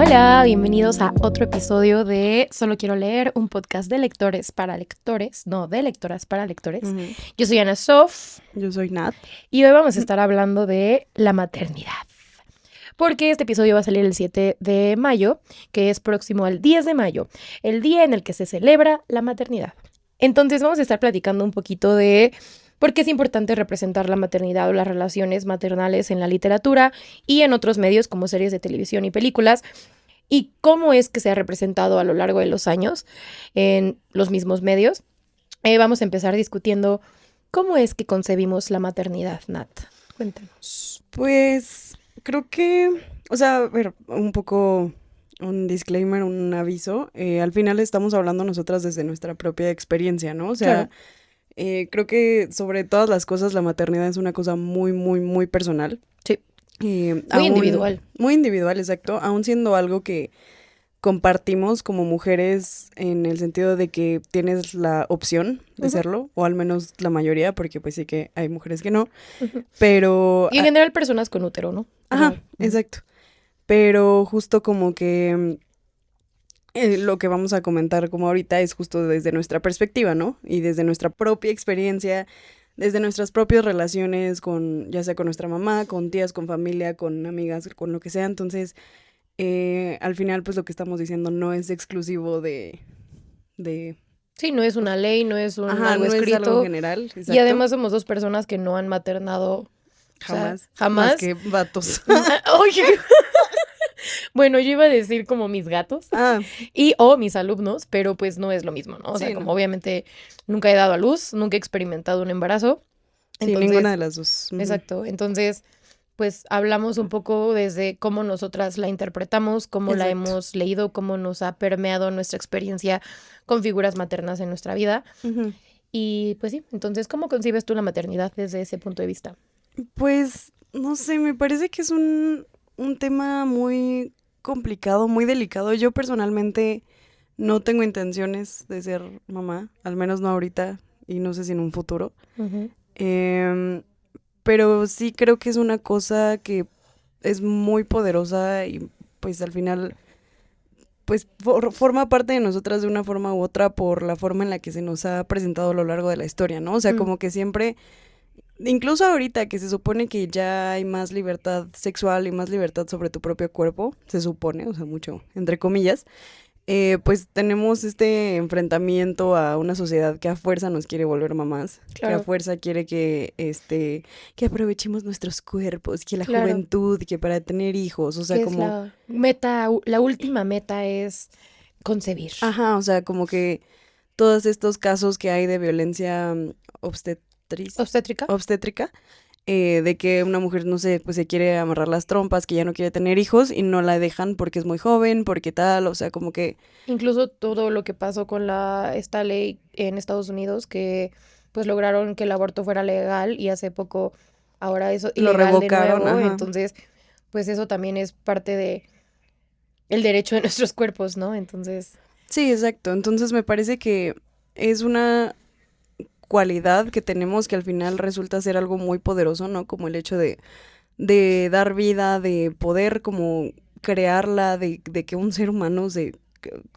Hola, bienvenidos a otro episodio de Solo Quiero Leer, un podcast de lectores para lectores, no, de lectoras para lectores. Yo soy Ana Sof. Yo soy Nat. Y hoy vamos a estar hablando de la maternidad. Porque este episodio va a salir el 7 de mayo, que es próximo al 10 de mayo, el día en el que se celebra la maternidad. Entonces vamos a estar platicando un poquito de por qué es importante representar la maternidad o las relaciones maternales en la literatura y en otros medios como series de televisión y películas, y cómo es que se ha representado a lo largo de los años en los mismos medios. Vamos a empezar discutiendo cómo es que concebimos la maternidad, Nat. Cuéntanos. Pues creo que, o sea, a ver, un poco un disclaimer, un aviso. Al final estamos hablando nosotras desde nuestra propia experiencia, ¿no? O sea, Claro. Creo que sobre todas las cosas la maternidad es una cosa muy, muy, muy personal. Sí. Muy Individual. Muy individual, exacto. Aún siendo algo que compartimos como mujeres en el sentido de que tienes la opción de serlo, o al menos la mayoría, porque pues sí que hay mujeres que no, pero... Y en general personas con útero, ¿no? Ajá, exacto. Pero justo como que lo que vamos a comentar como ahorita es justo desde nuestra perspectiva, ¿no? Y desde nuestra propia experiencia, desde nuestras propias relaciones con, ya sea con nuestra mamá, con tías, con familia, con amigas, con lo que sea. Entonces, al final, pues lo que estamos diciendo no es exclusivo de... Sí, no es una ley, no es Ajá, algo no es algo escrito. general, exacto. Y además somos dos personas que no han maternado. Jamás. O sea, jamás. Más que vatos. Oye. Bueno, yo iba a decir como mis gatos o mis alumnos, pero pues no es lo mismo, ¿no? O sea, Sí, como no. obviamente nunca he dado a luz, nunca he experimentado un embarazo. Sí, ninguna de las dos. Exacto. Entonces, pues hablamos un poco desde cómo nosotras la interpretamos, cómo la hemos leído, cómo nos ha permeado nuestra experiencia con figuras maternas en nuestra vida. Y pues sí, entonces, ¿cómo concibes tú la maternidad desde ese punto de vista? Pues, no sé, me parece que es un tema muy complicado, muy delicado. Yo personalmente no tengo intenciones de ser mamá, al menos no ahorita y no sé si en un futuro. Pero sí creo que es una cosa que es muy poderosa y pues al final pues forma parte de nosotras de una forma u otra por la forma en la que se nos ha presentado a lo largo de la historia, ¿no? O sea, como que siempre, incluso ahorita que se supone que ya hay más libertad sexual y más libertad sobre tu propio cuerpo, se supone, o sea, mucho, entre comillas, pues tenemos este enfrentamiento a una sociedad que a fuerza nos quiere volver mamás, Claro. que a fuerza quiere que, que aprovechemos nuestros cuerpos, que la Claro. juventud, que para tener hijos, o sea, Que como... la meta, la última meta es concebir. Ajá, o sea, como que todos estos casos que hay de violencia obstétrica, de que una mujer, no sé, pues se quiere amarrar las trompas, que ya no quiere tener hijos y no la dejan porque es muy joven, porque tal, o sea, como que... Incluso todo lo que pasó con esta ley en Estados Unidos, que pues lograron que el aborto fuera legal y hace poco ahora eso Lo ilegal de revocaron, nuevo. ajá. Entonces, pues eso también es parte de el derecho de nuestros cuerpos, ¿no? Entonces... Sí, exacto. Entonces me parece que es una cualidad que tenemos que al final resulta ser algo muy poderoso, ¿no? Como el hecho de dar vida, de poder como crearla, de que un ser humano se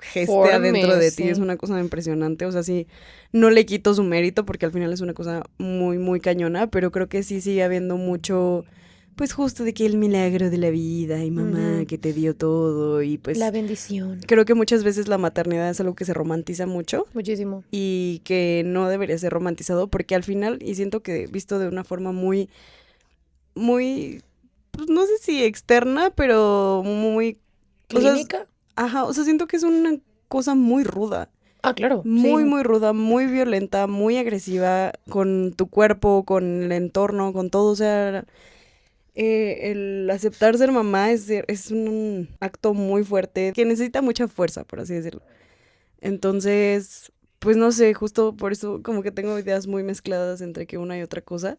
geste adentro de ti, es una cosa impresionante. O sea, sí, no le quito su mérito porque al final es una cosa muy, muy cañona, pero creo que sí sigue habiendo mucho... Pues justo de que el milagro de la vida y mamá que te dio todo y pues... La bendición. Creo que muchas veces la maternidad es algo que se romantiza mucho. Muchísimo. Y que no debería ser romantizado porque al final, y siento que visto de una forma muy, muy, pues no sé si externa, pero muy... ¿Clínica? O sea, siento que es una cosa muy ruda. Ah, claro. Muy, sí. muy ruda, muy violenta, muy agresiva con tu cuerpo, con el entorno, con todo. O sea, el aceptar ser mamá es un acto muy fuerte que necesita mucha fuerza, por así decirlo. Entonces, pues no sé, justo por eso como que tengo ideas muy mezcladas entre que una y otra cosa,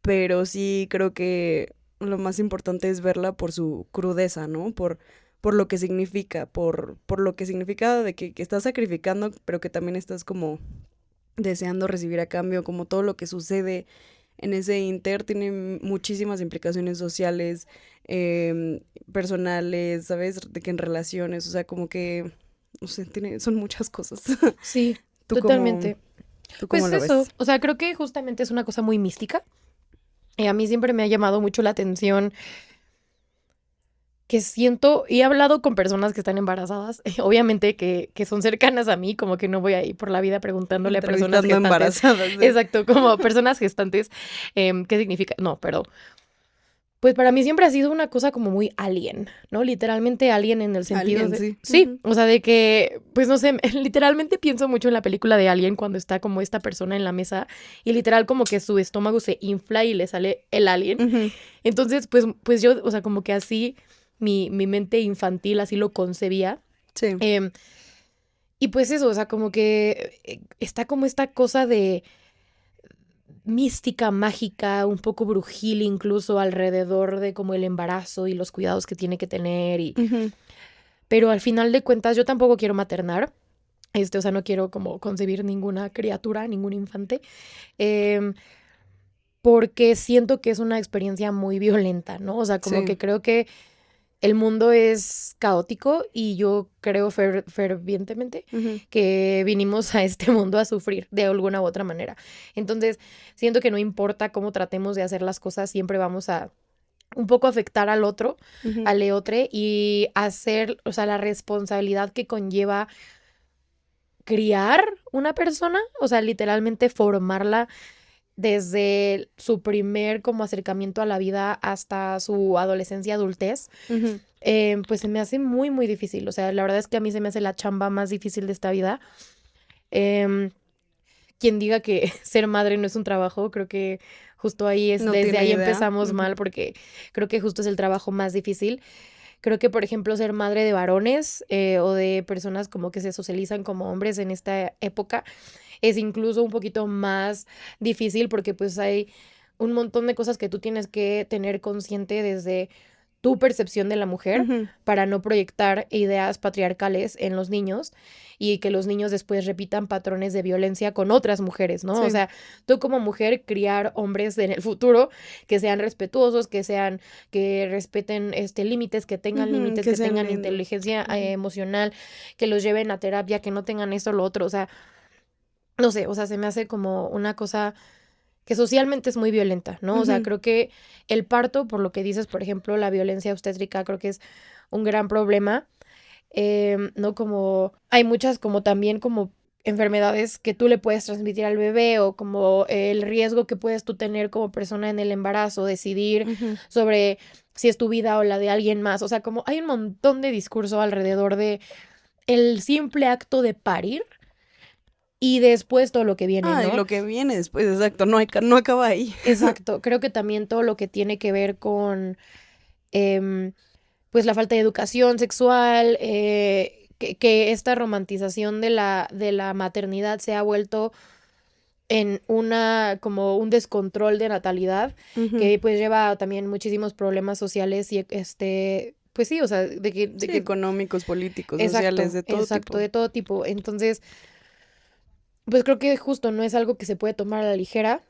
pero sí creo que lo más importante es verla por su crudeza, ¿no? Por lo que significa, por lo que significa de que estás sacrificando, pero que también estás como deseando recibir a cambio, como todo lo que sucede en ese inter tiene muchísimas implicaciones sociales, personales, ¿sabes? De que en relaciones, o sea, como que, no sé, son muchas cosas. Sí, ¿Tú totalmente. tú cómo Pues lo eso, ves? o sea, creo que justamente es una cosa muy mística. A mí siempre me ha llamado mucho la atención que siento, y he hablado con personas que están embarazadas, obviamente que son cercanas a mí, como que no voy ahí por la vida preguntándole a personas Entrevistando gestantes, embarazadas, ¿eh? exacto, como personas gestantes, qué significa, no, pero pues para mí siempre ha sido una cosa como muy alien, ¿no? Literalmente alien en el sentido Alguien, de, sí. sí, Ujú. o sea, de que, pues no sé, literalmente pienso mucho en la película de Alien cuando está como esta persona en la mesa y literal como que su estómago se infla y le sale el alien. Ujú. Entonces, pues yo, o sea, como que así mi mente infantil así lo concebía. Sí. Em, y pues eso, o sea, como que está como esta cosa de mística, mágica, un poco brujil incluso alrededor de como el embarazo y los cuidados que tiene que tener. Ujú. Pero al final de cuentas yo tampoco quiero maternar. O sea, no quiero como concebir ninguna criatura, ningún infante. em, Porque siento que es una experiencia muy violenta, ¿no? O sea, como Sí. que creo que el mundo es caótico y yo creo fervientemente Ujú. que vinimos a este mundo a sufrir de alguna u otra manera. Entonces, siento que no importa cómo tratemos de hacer las cosas, siempre vamos a un poco afectar al otro, Ujú. al leotre y hacer, o sea, la responsabilidad que conlleva criar una persona, o sea, literalmente formarla desde su primer como acercamiento a la vida hasta su adolescencia, adultez, Ujú. pues se me hace muy, muy difícil. O sea, la verdad es que a mí se me hace la chamba más difícil de esta vida. Em, Quien diga que ser madre no es un trabajo, creo que justo ahí es, No desde tiene ahí idea. empezamos Ujú. mal porque creo que justo es el trabajo más difícil. Creo que, por ejemplo, ser madre de varones o de personas como que se socializan como hombres en esta época es incluso un poquito más difícil porque pues hay un montón de cosas que tú tienes que tener consciente desde tu percepción de la mujer Ujú. para no proyectar ideas patriarcales en los niños y que los niños después repitan patrones de violencia con otras mujeres, ¿no? O Sí. sea, tú como mujer criar hombres en el futuro que sean respetuosos, que respeten Ujú. límites, Que que sean tengan lindos. inteligencia Ujú. emocional, que los lleven a terapia, que no tengan esto o lo otro, o sea, no sé, o sea, se me hace como una cosa que socialmente es muy violenta, ¿no? O sea, Ujú. creo que el parto, por lo que dices, por ejemplo, la violencia obstétrica, creo que es un gran problema, ¿no? Como hay muchas como también como enfermedades que tú le puedes transmitir al bebé o como el riesgo que puedes tú tener como persona en el embarazo, decidir Ujú. sobre si es tu vida o la de alguien más, o sea, como hay un montón de discurso alrededor de el simple acto de parir y después todo lo que viene, Ah, y ¿no? lo que viene después, exacto, no acaba ahí. Exacto, creo que también todo lo que tiene que ver con, em, pues, la falta de educación sexual, que esta romantización de la maternidad se ha vuelto en una, como un descontrol de natalidad, Ujú. que pues lleva también muchísimos problemas sociales y pues sí, o sea, de Sí, que, económicos, políticos, sociales, exacto, de todo exacto, tipo. de todo tipo. Entonces, pues creo que justo no es algo que se puede tomar a la ligera.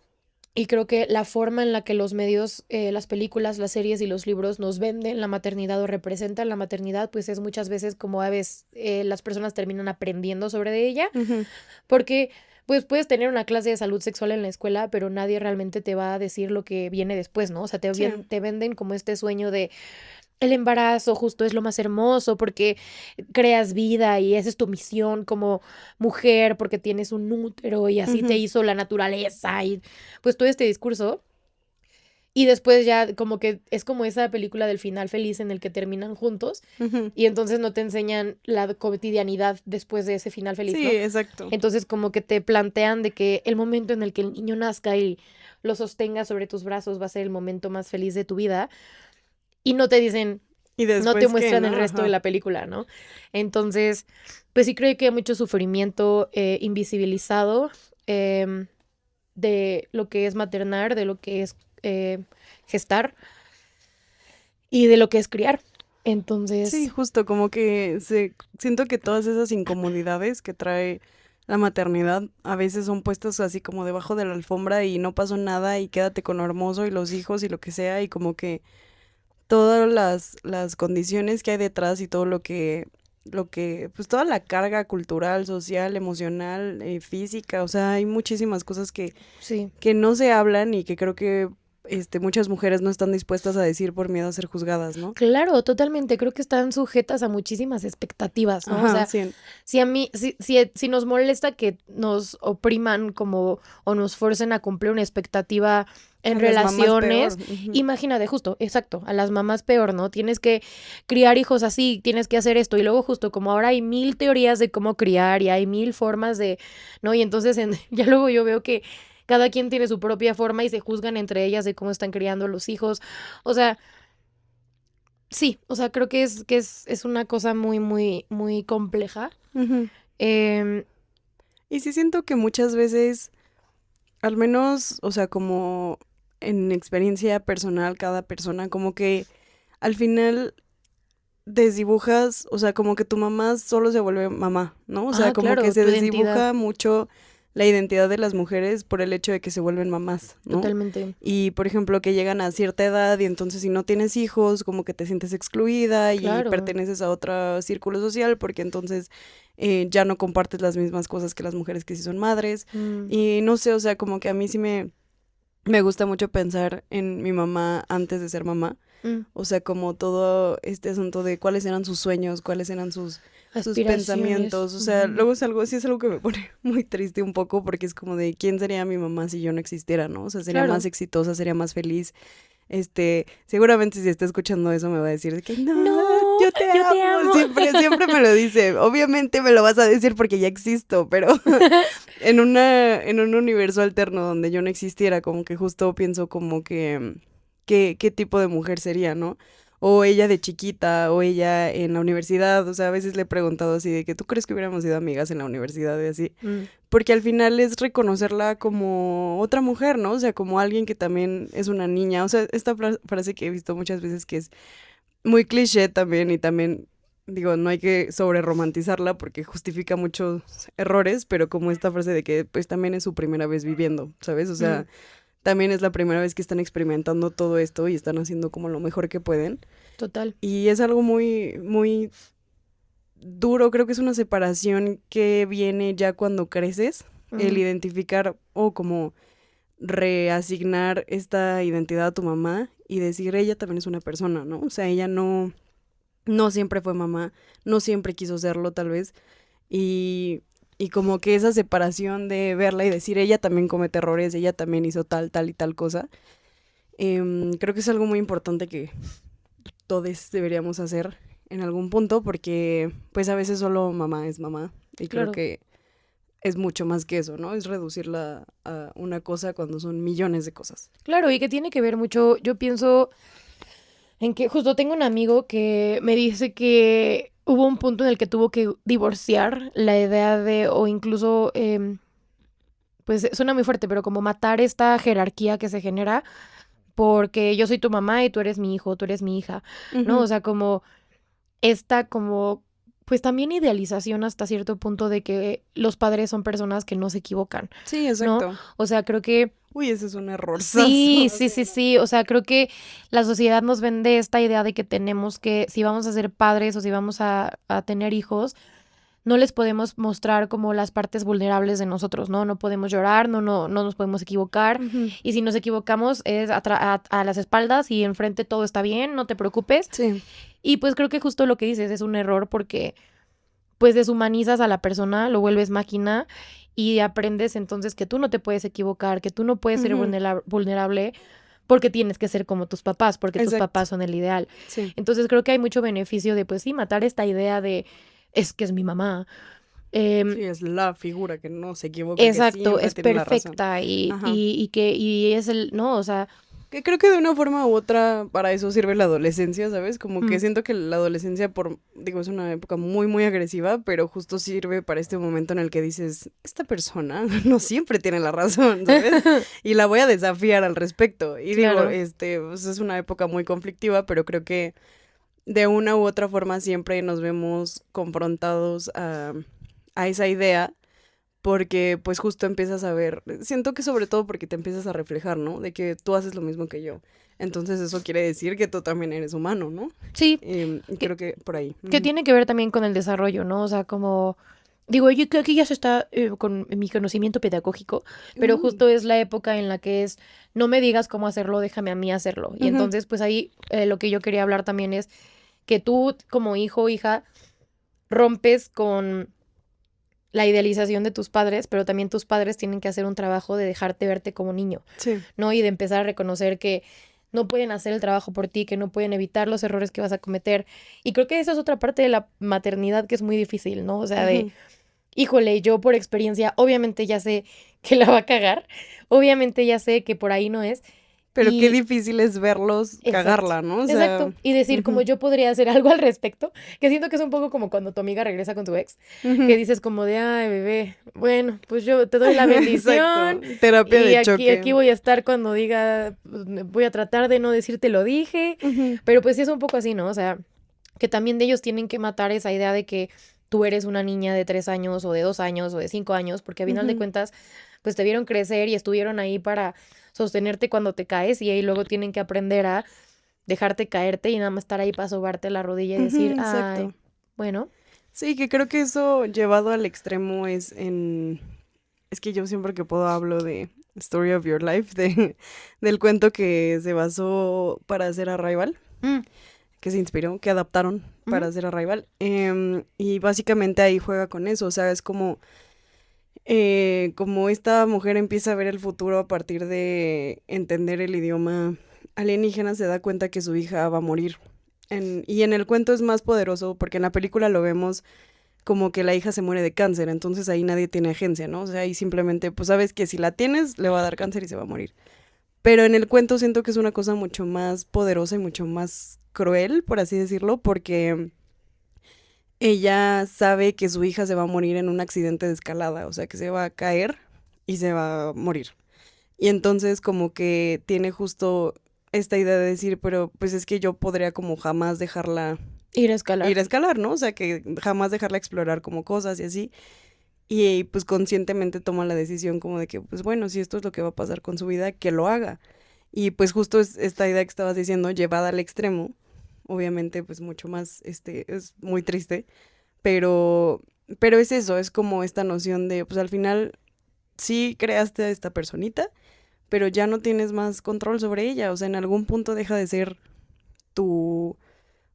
Y creo que la forma en la que los medios, las películas, las series y los libros nos venden la maternidad o representan la maternidad, pues es muchas veces como a veces las personas terminan aprendiendo sobre ella, Ujú. porque pues puedes tener una clase de salud sexual en la escuela, pero nadie realmente te va a decir lo que viene después, ¿no? O sea, Sí. te venden como este sueño de el embarazo justo es lo más hermoso porque creas vida y esa es tu misión como mujer porque tienes un útero y así te Ujú. hizo la naturaleza y pues todo este discurso. Y después ya como que es como esa película del final feliz en el que terminan juntos Ujú. y entonces no te enseñan la cotidianidad después de ese final feliz, Sí, ¿no? exacto. Entonces como que te plantean de que el momento en el que el niño nazca y lo sostenga sobre tus brazos va a ser el momento más feliz de tu vida y no te dicen, ¿Y no te después qué, muestran el no? resto de Ajá. la película, ¿no? Entonces, pues sí creo que hay mucho sufrimiento invisibilizado em, de lo que es maternar, de lo que es gestar y de lo que es criar. Sí, Entonces, justo como que siento que todas esas incomodidades que trae la maternidad a veces son puestas así como debajo de la alfombra y no pasó nada y quédate con lo hermoso y los hijos y lo que sea y como que todas las condiciones que hay detrás y todo pues toda la carga cultural, social, emocional, física, o sea, hay muchísimas cosas Sí. que no se hablan y que creo que muchas mujeres no están dispuestas a decir por miedo a ser juzgadas, ¿no? Claro, totalmente. Creo que están sujetas a muchísimas expectativas, ¿no? O Ajá, sea, sí. si nos molesta que nos opriman como o nos forcen a cumplir una expectativa en A las mamás peor. relaciones, imagínate, justo, exacto, a las mamás peor, ¿no? Tienes que criar hijos así, tienes que hacer esto, y luego justo como ahora hay 1000 teorías de cómo criar y hay 1000 formas de, ¿no? Y entonces ya luego yo veo que cada quien tiene su propia forma y se juzgan entre ellas de cómo están criando los hijos. O sea, sí, o sea, creo que es una cosa muy, muy, muy compleja. Ujú. Em, Y sí siento que muchas veces, al menos, o sea, como en experiencia personal, cada persona, como que al final desdibujas, o sea, como que tu mamá solo se vuelve mamá, ¿no? O sea, como que claro, se tu identidad, desdibuja mucho la identidad de las mujeres por el hecho de que se vuelven mamás, ¿no? totalmente. Y, por ejemplo, que llegan a cierta edad y entonces si no tienes hijos, como que te sientes excluida y Claro. perteneces a otro círculo social porque entonces ya no compartes las mismas cosas que las mujeres que sí son madres. Mm, Y no sé, o sea, como que a mí sí me gusta mucho pensar en mi mamá antes de ser mamá. mm. O sea, como todo este asunto de cuáles eran sus sueños, cuáles eran sus Aspiraciones. pensamientos. O sea, Ujú. luego sí es algo que me pone muy triste un poco porque es como de quién sería mi mamá si yo no existiera, ¿no? O sea, sería más Claro. exitosa, sería más feliz. Seguramente si está escuchando eso me va a decir de que no, No, yo te yo te amo. amo. Siempre me lo dice. Obviamente me lo vas a decir porque ya existo, pero en un universo alterno donde yo no existiera, como que justo pienso como que qué tipo de mujer sería, ¿no? O ella de chiquita, o ella en la universidad, o sea, a veces le he preguntado así de que tú crees que hubiéramos sido amigas en la universidad y así, Mm, porque al final es reconocerla como otra mujer, ¿no? O sea, como alguien que también es una niña, o sea, esta frase que he visto muchas veces que es muy cliché también y también digo, no hay que sobre romantizarla porque justifica muchos errores, pero como esta frase de que pues también es su primera vez viviendo, ¿sabes? O mm, sea, también es la primera vez que están experimentando todo esto y están haciendo como lo mejor que pueden. total. Y es algo muy, muy duro, creo que es una separación que viene ya cuando creces, el Mm, identificar o como reasignar esta identidad a tu mamá y decir, ella también es una persona, ¿no? O sea, ella no siempre fue mamá, no siempre quiso serlo tal vez, y como que esa separación de verla y decir, ella también comete errores, ella también hizo tal, tal y tal cosa, creo que es algo muy importante que todos deberíamos hacer en algún punto, porque pues a veces solo mamá es mamá, y creo claro. que es mucho más que eso, ¿no? Es reducirla a una cosa cuando son millones de cosas. Claro, y que tiene que ver mucho, yo pienso en que justo tengo un amigo que me dice que hubo un punto en el que tuvo que divorciar la idea de, o incluso, pues suena muy fuerte, pero como matar esta jerarquía que se genera porque yo soy tu mamá y tú eres mi hijo, tú eres mi hija, ¿no? O Ujú. sea, como esta como, pues también idealización hasta cierto punto de que los padres son personas que no se equivocan, Sí, ¿no? exacto. O sea, creo que Uy, ese es un sí, errorzazo. sí, sí, sí, o sea, creo que la sociedad nos vende esta idea de que tenemos que, si vamos a ser padres o si vamos a tener hijos, no les podemos mostrar como las partes vulnerables de nosotros, ¿no? No podemos llorar, no nos podemos equivocar. Ujú. Y si nos equivocamos es a las espaldas y enfrente todo está bien, no te preocupes. Sí, Y pues creo que justo lo que dices es un error porque pues deshumanizas a la persona, lo vuelves máquina y aprendes entonces que tú no te puedes equivocar, que tú no puedes ser ujú, vulnerable porque tienes que ser como tus papás, porque tus exacto, papás son el ideal. sí. Entonces creo que hay mucho beneficio de pues sí, matar esta idea de es que es mi mamá. Em, Sí, es la figura que no se equivoca, que exacto, siempre es tiene la razón. perfecta Ajá. y es el, no, o sea, Que creo que de una forma u otra para eso sirve la adolescencia, ¿sabes? Como que mm, siento que la adolescencia, digo, es una época muy, muy agresiva, pero justo sirve para este momento en el que dices, esta persona no siempre tiene la razón, ¿sabes? Y la voy a desafiar al respecto. Y digo, claro, pues es una época muy conflictiva, pero creo que de una u otra forma siempre nos vemos confrontados a esa idea porque pues justo empiezas a ver, siento que sobre todo porque te empiezas a reflejar, ¿no? De que tú haces lo mismo que yo. Entonces eso quiere decir que tú también eres humano, ¿no? Sí, Y que, creo que por ahí. que tiene que ver también con el desarrollo, ¿no? O sea, como, digo, yo creo que ya se está con mi conocimiento pedagógico, pero Ujú. justo es la época en la que es, no me digas cómo hacerlo, déjame a mí hacerlo. Y Ujú. entonces, pues ahí lo que yo quería hablar también es que tú como hijo o hija rompes con la idealización de tus padres, pero también tus padres tienen que hacer un trabajo de dejarte verte como niño, Sí. ¿no? Y de empezar a reconocer que no pueden hacer el trabajo por ti, que no pueden evitar los errores que vas a cometer. Y creo que esa es otra parte de la maternidad que es muy difícil, ¿no? O sea, de, Ujú. híjole, yo por experiencia, obviamente ya sé que la va a cagar, obviamente ya sé que por ahí no es. Pero qué Y difícil es verlos exacto, cagarla, ¿no? O sea, exacto. Y decir, como ujú, yo podría hacer algo al respecto, que siento que es un poco como cuando tu amiga regresa con tu ex, que ujú. dices como de, ay, bebé, bueno, pues yo te doy la Exacto. bendición Terapia y de aquí choque. voy a estar cuando diga, pues, voy a tratar de no decirte lo dije, Ujú. pero pues sí es un poco así, ¿no? O sea, que también de ellos tienen que matar esa idea de que tú eres una niña de 3 años o de 2 años o de 5 años, porque a final de Ujú. cuentas, pues te vieron crecer y estuvieron ahí para sostenerte cuando te caes y ahí luego tienen que aprender a dejarte caerte y nada más estar ahí para sobarte la rodilla y decir, Ujú, ay, exacto. bueno. Sí, que creo que eso llevado al extremo es que yo siempre que puedo hablo de Story of Your Life, del cuento que se basó para hacer Arrival, Mm, que se inspiró, que adaptaron para ujú, hacer Arrival. Y básicamente ahí juega con eso, o sea, es como esta mujer empieza a ver el futuro a partir de entender el idioma alienígena, se da cuenta que su hija va a morir. Y en el cuento es más poderoso porque en la película lo vemos como que la hija se muere de cáncer, entonces ahí nadie tiene agencia, ¿no? O sea, ahí simplemente, pues sabes que si la tienes, le va a dar cáncer y se va a morir. Pero en el cuento siento que es una cosa mucho más poderosa y mucho más cruel, por así decirlo, porque ella sabe que su hija se va a morir en un accidente de escalada, o sea, que se va a caer y se va a morir. Y entonces como que tiene justo esta idea de decir, pero pues es que yo podría como jamás dejarla ir a escalar. ir a escalar, ¿no? O sea, que jamás dejarla explorar como cosas y así. Y pues conscientemente toma la decisión como de que, pues bueno, si esto es lo que va a pasar con su vida, que lo haga. Y pues justo es esta idea que estabas diciendo, llevada al extremo, obviamente pues mucho más, es muy triste, pero, pero es eso, es como esta noción de, pues al final sí creaste a esta personita, pero ya no tienes más control sobre ella, o sea, en algún punto deja de ser tu,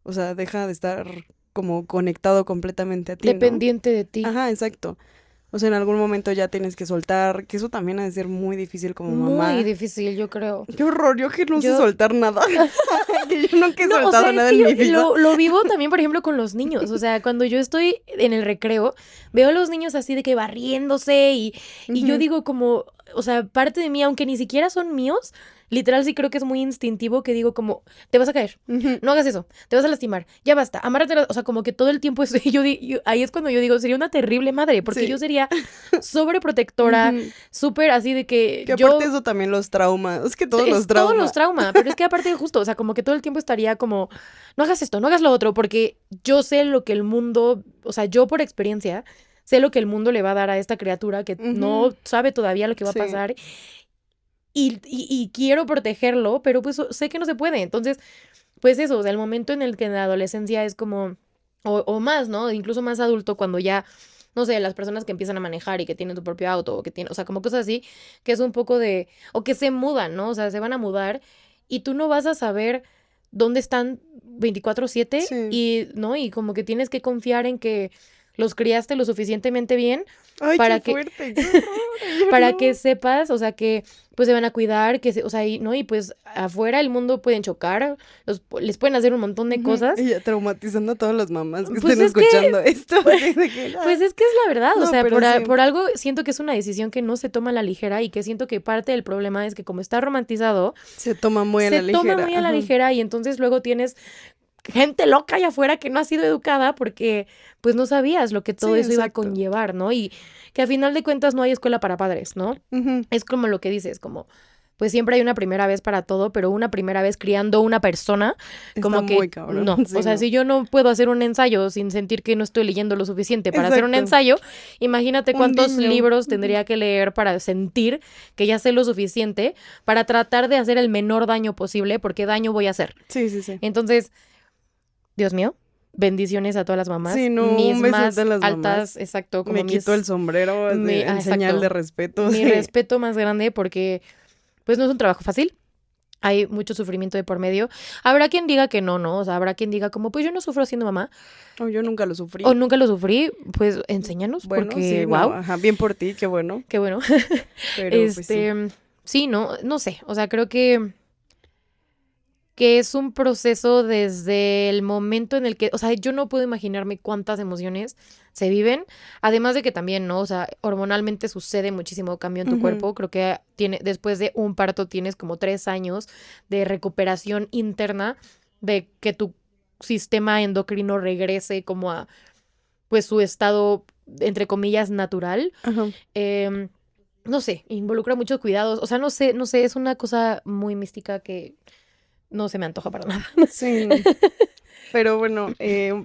o sea, deja de estar como conectado completamente a ti, ¿no? Dependiente de ti. Ajá, exacto. O sea, en algún momento ya tienes que soltar, que eso también ha de ser muy difícil como Muy mamá. difícil, yo creo. Qué horror, yo que no sé Yo, soltar nada. Que yo nunca he no, o soltado sea, es nada que en yo mi vida. lo vivo también, por ejemplo, con los niños. O sea, cuando yo estoy en el recreo, veo a los niños así de que barriéndose y yo Ujú. digo como, o sea, parte de mí, aunque ni siquiera son míos, literal sí creo que es muy instintivo que digo como, te vas a caer, Ujú. no hagas eso, te vas a lastimar, ya basta, amárrate, o sea, como que todo el tiempo estoy, ahí es cuando yo digo, sería una terrible madre, porque yo Sí. sería sobreprotectora, Ujú. súper así de que Que aparte yo eso también los trauma. Es que todos los es todos los trauma. trauma, pero es que aparte justo, o sea, como que todo el tiempo estaría como, no hagas esto, no hagas lo otro, porque yo sé lo que el mundo, o sea, yo por experiencia, sé lo que el mundo le va a dar a esta criatura que Ujú. no sabe todavía lo que va a Sí. pasar y quiero protegerlo, pero pues sé que no se puede. Entonces, pues eso, o sea, el momento en el que en la adolescencia es como, o más, ¿no? Incluso más adulto, cuando ya, no sé, las personas que empiezan a manejar y que tienen su propio auto, o que tienen, o sea, como cosas así, que es un poco de, o que se mudan, ¿no? O sea, se van a mudar y tú no vas a saber dónde están 24/7 Sí. y, ¿no? Y como que tienes que confiar en que los criaste lo suficientemente bien Ay, qué para que fuerte, qué horror. Yo para que no. sepas, o sea, que pues se van a cuidar, o sea, ¿no? Y pues afuera el mundo pueden chocar, les pueden hacer un montón de Ujú. cosas. Y ya traumatizando a todas las mamás que Pues estén es que, escuchando esto. Así de que, pues es que es la verdad, o no, sea, pero sí. por algo siento que es una decisión que no se toma a la ligera y que siento que parte del problema es que como está romantizado, Se toma muy a se la toma ligera. muy a la Ajá. ligera y entonces luego tienes gente loca allá afuera que no ha sido educada porque pues no sabías lo que todo Sí, eso iba a exacto. conllevar, ¿no? Y que a final de cuentas no hay escuela para padres, ¿no? Ujú. Es como lo que dices, como pues siempre hay una primera vez para todo, pero una primera vez criando una persona, como Está que muy cabrón. no. Sí, O sea, no. si yo no puedo hacer un ensayo sin sentir que no estoy leyendo lo suficiente para hacer un Exacto. ensayo, imagínate Un cuántos niño. libros tendría que leer para sentir que ya sé lo suficiente para tratar de hacer el menor daño posible, porque daño voy a hacer. Sí, sí, sí. Entonces, Dios mío, bendiciones a todas las mamás. Sí, no, Mis un besote más a las altas, mamás. exacto, como Me quito el sombrero en señal de exacto, respeto. mi Sí. respeto más grande porque pues no es un trabajo fácil. Hay mucho sufrimiento de por medio. Habrá quien diga que no, ¿no? O sea, habrá quien diga como, pues yo no sufro siendo mamá Oh, yo nunca lo sufrí. o nunca lo sufrí. Pues enséñanos Bueno, porque, sí, no, wow, ajá, bien por ti, qué bueno. qué bueno. Pero pues sí. Sí, no sé. O sea, creo que es un proceso desde el momento en el que, o sea, yo no puedo imaginarme cuántas emociones se viven, además de que también, ¿no? O sea, hormonalmente sucede muchísimo cambio en tu Ujú. cuerpo, creo que después de un parto tienes como 3 años de recuperación interna, de que tu sistema endocrino regrese como a, pues, su estado, entre comillas, natural. Ajá. No sé, involucra muchos cuidados, o sea, no sé, es una cosa muy mística que no se me antoja para nada. Sí, no. Pero bueno,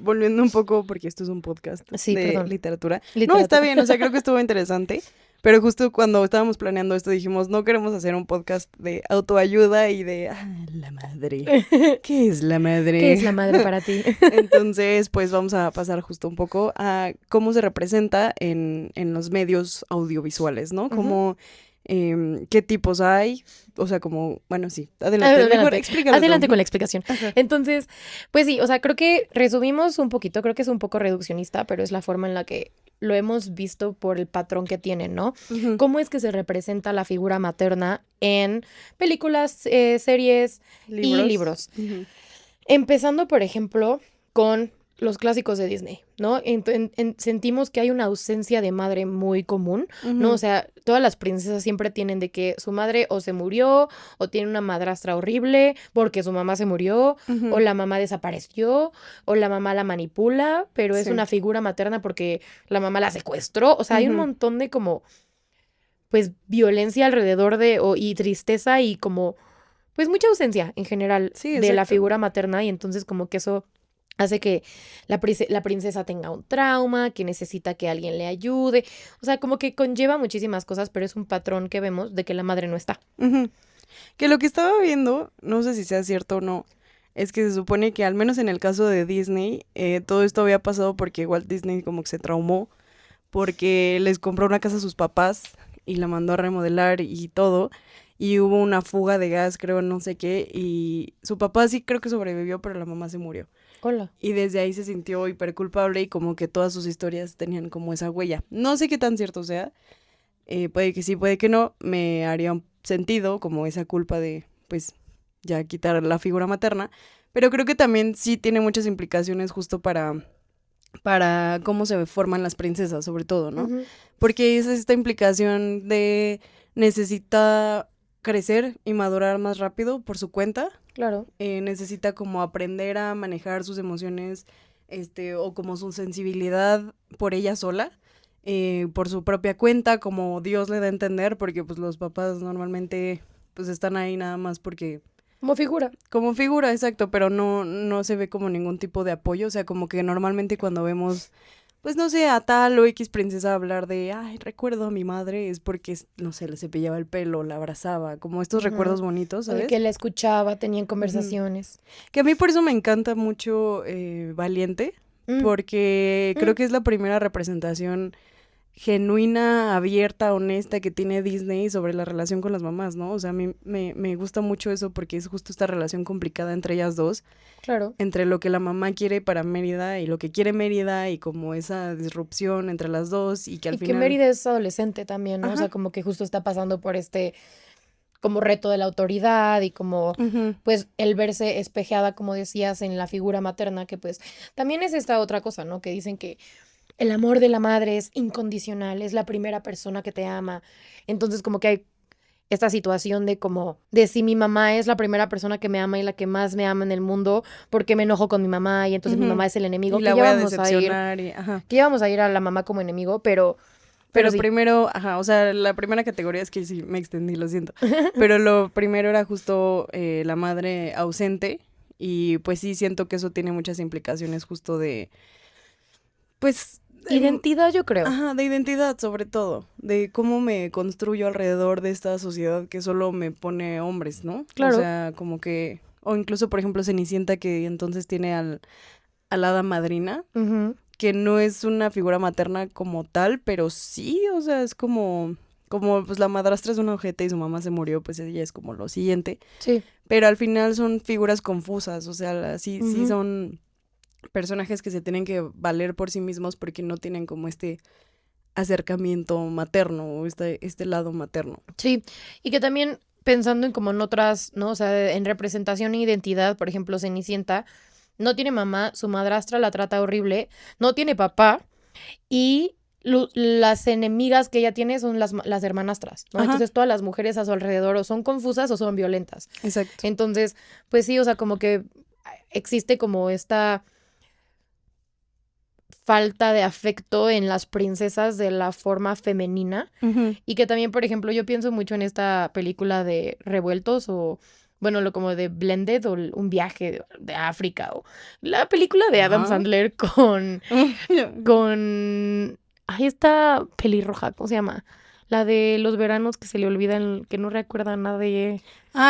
volviendo un poco, porque esto es un podcast Sí, de perdón. literatura. No, Literatura. está bien, o sea, creo que estuvo interesante. Pero justo cuando estábamos planeando esto dijimos, no queremos hacer un podcast de autoayuda y de, la madre. ¿Qué es la madre? ¿Qué es la madre para ti? Entonces, pues vamos a pasar justo un poco a cómo se representa en los medios audiovisuales, ¿no? Como, qué tipos hay, o sea, como, bueno, sí, adelante, mejor Adelante, explícalo tú. adelante con la explicación. Ajá. Entonces, pues sí, o sea, creo que resumimos un poquito, creo que es un poco reduccionista, pero es la forma en la que lo hemos visto por el patrón que tienen, ¿no? Ujú. ¿Cómo es que se representa la figura materna en películas, series y libros? Ujú. Empezando, por ejemplo, con los clásicos de Disney, ¿no? Sentimos que hay una ausencia de madre muy común, ¿no? O Ujú. sea, todas las princesas siempre tienen de que su madre o se murió, o tiene una madrastra horrible porque su mamá se murió, Ujú. o la mamá desapareció, o la mamá la manipula, pero es Sí. una figura materna porque la mamá la secuestró. O sea, hay un Ujú. montón de como, pues, violencia alrededor y tristeza y como, pues, mucha ausencia en general Sí, de la exacto. figura materna, y entonces como que eso hace que la princesa tenga un trauma, que necesita que alguien le ayude. O sea, como que conlleva muchísimas cosas, pero es un patrón que vemos de que la madre no está. Ujú. Que lo que estaba viendo, no sé si sea cierto o no, es que se supone que al menos en el caso de Disney, todo esto había pasado porque Walt Disney como que se traumó, porque les compró una casa a sus papás y la mandó a remodelar y todo, y hubo una fuga de gas, creo, no sé qué, y su papá sí creo que sobrevivió, pero la mamá se murió. Hola. Y desde ahí se sintió hiper culpable y como que todas sus historias tenían como esa huella. No sé qué tan cierto sea, puede que sí, puede que no, me haría un sentido como esa culpa de, pues, ya quitar la figura materna, pero creo que también sí tiene muchas implicaciones justo para cómo se forman las princesas, sobre todo, ¿no? Ujú. Porque es esta implicación de necesita crecer y madurar más rápido por su cuenta, Claro. necesita como aprender a manejar sus emociones, o como su sensibilidad por ella sola, por su propia cuenta, como Dios le da a entender, porque pues los papás normalmente pues están ahí nada más porque Como figura. como figura, exacto, pero no se ve como ningún tipo de apoyo, o sea, como que normalmente cuando vemos, pues no sé, a tal o X princesa hablar de, ay, recuerdo a mi madre, es porque, no sé, le cepillaba el pelo, la abrazaba, como estos Ujú. recuerdos bonitos, O de ¿sabes? que la escuchaba, tenían Ujú. conversaciones. Que a mí por eso me encanta mucho Valiente, Mm, porque mm. creo que es la primera representación genuina, abierta, honesta que tiene Disney sobre la relación con las mamás, ¿no? O sea, a mí me gusta mucho eso porque es justo esta relación complicada entre ellas dos, Claro. entre lo que la mamá quiere para Mérida y lo que quiere Mérida y como esa disrupción entre las dos y que al Y que final... Mérida es adolescente también, ¿no? O sea, Ajá. como que justo está pasando por este como reto de la autoridad y como Ujú. pues el verse espejeada, como decías, en la figura materna, que pues también es esta otra cosa, ¿no? Que dicen que el amor de la madre es incondicional, es la primera persona que te ama. Entonces como que hay esta situación de como, de si mi mamá es la primera persona que me ama y la que más me ama en el mundo, porque me enojo con mi mamá y entonces mi Ujú. mamá es el enemigo, Y que la ya voy a vamos a ir, decepcionar y... Ajá. que ya vamos a ir a la mamá como enemigo, pero Pero sí. primero, o sea, la primera categoría es que sí, me extendí, lo siento. Pero lo primero era justo la madre ausente y pues sí siento que eso tiene muchas implicaciones justo de, pues... Identidad, yo creo. de identidad sobre todo, de cómo me construyo alrededor de esta sociedad que solo me pone hombres, ¿no? Claro. O sea, como que, o incluso por ejemplo Cenicienta que entonces tiene al hada madrina, que no es una figura materna como tal, pero sí, o sea, es como pues la madrastra es una ojete y su mamá se murió, pues ella es como lo siguiente. Sí. Pero al final son figuras confusas, o sea, sí son personajes que se tienen que valer por sí mismos porque no tienen como este acercamiento materno o este lado materno. Sí, y que también pensando en como en otras, ¿no? O sea, en representación e identidad, por ejemplo, Cenicienta no tiene mamá, su madrastra la trata horrible, no tiene papá y las enemigas que ella tiene son las hermanastras, ¿no? Entonces todas las mujeres a su alrededor o son confusas o son violentas. Exacto. Entonces, pues sí, o sea, como que existe como esta falta de afecto en las princesas de la forma femenina y que también, por ejemplo, yo pienso mucho en esta película de Revueltos o, bueno, lo como de Blended o un viaje de África o la película de Adam Sandler con ahí está pelirroja, ¿cómo se llama? La de los veranos que se le olvidan, que no recuerda nada de...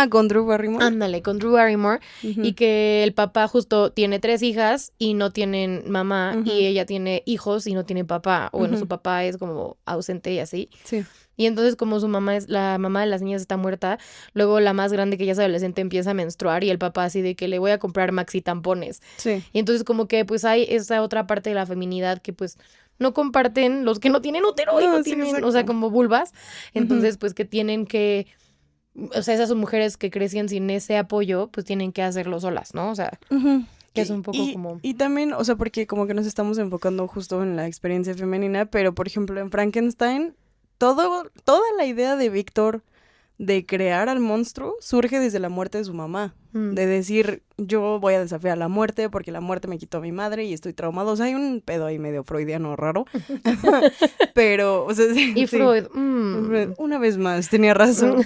con Drew Barrymore. Ándale, con Drew Barrymore. Y que el papá justo tiene 3 hijas y no tienen mamá y ella tiene hijos y no tiene papá. O bueno, su papá es como ausente y así. Sí. Y entonces como la mamá de las niñas está muerta, luego la más grande que ya es adolescente empieza a menstruar y el papá así de que le voy a comprar maxi tampones. Sí. Y entonces como que pues hay esa otra parte de la feminidad que pues no comparten los que no tienen útero y no tienen, o sea, como vulvas. Entonces pues que tienen que, o sea, esas son mujeres que crecían sin ese apoyo, pues tienen que hacerlo solas, ¿no? O sea, que es un poco como... Y también, o sea, porque como que nos estamos enfocando justo en la experiencia femenina, pero por ejemplo en Frankenstein, toda la idea de Víctor de crear al monstruo surge desde la muerte de su mamá. De decir, yo voy a desafiar a la muerte porque la muerte me quitó a mi madre y estoy traumado. O sea, hay un pedo ahí medio freudiano raro. Pero, o sea, sí. Y Freud, Una vez más, tenía razón.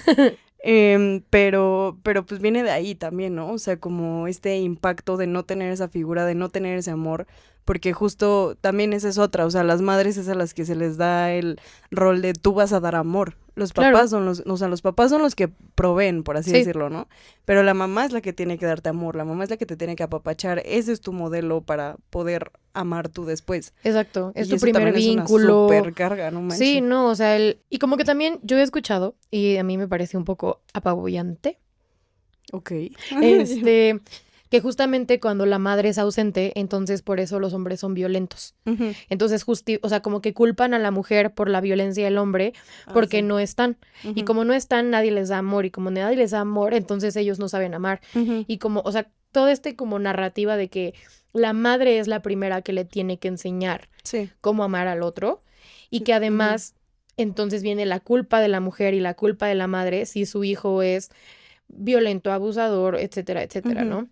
Pero pues viene de ahí también, ¿no? O sea, como este impacto de no tener esa figura, de no tener ese amor, porque justo también esa es otra, o sea, las madres es a las que se les da el rol de tú vas a dar amor. Los papás son los papás son los que proveen, por así decirlo, ¿no? Pero la mamá es la que tiene que darte amor, la mamá es la que te tiene que apapachar, ese es tu modelo para poder amar tú después. Exacto, es y tu eso primer vínculo. Es una super carga, no manches. Sí, no, o sea, y como que también yo he escuchado, y a mí me parece un poco apabullante. Ok. Que justamente cuando la madre es ausente, entonces por eso los hombres son violentos. Entonces, o sea, como que culpan a la mujer por la violencia del hombre porque no están. Y como no están, nadie les da amor. Y como nadie les da amor, entonces ellos no saben amar. Y como, o sea, todo como narrativa de que la madre es la primera que le tiene que enseñar cómo amar al otro. Y que además, entonces viene la culpa de la mujer y la culpa de la madre si su hijo es violento, abusador, etcétera, etcétera, ¿no?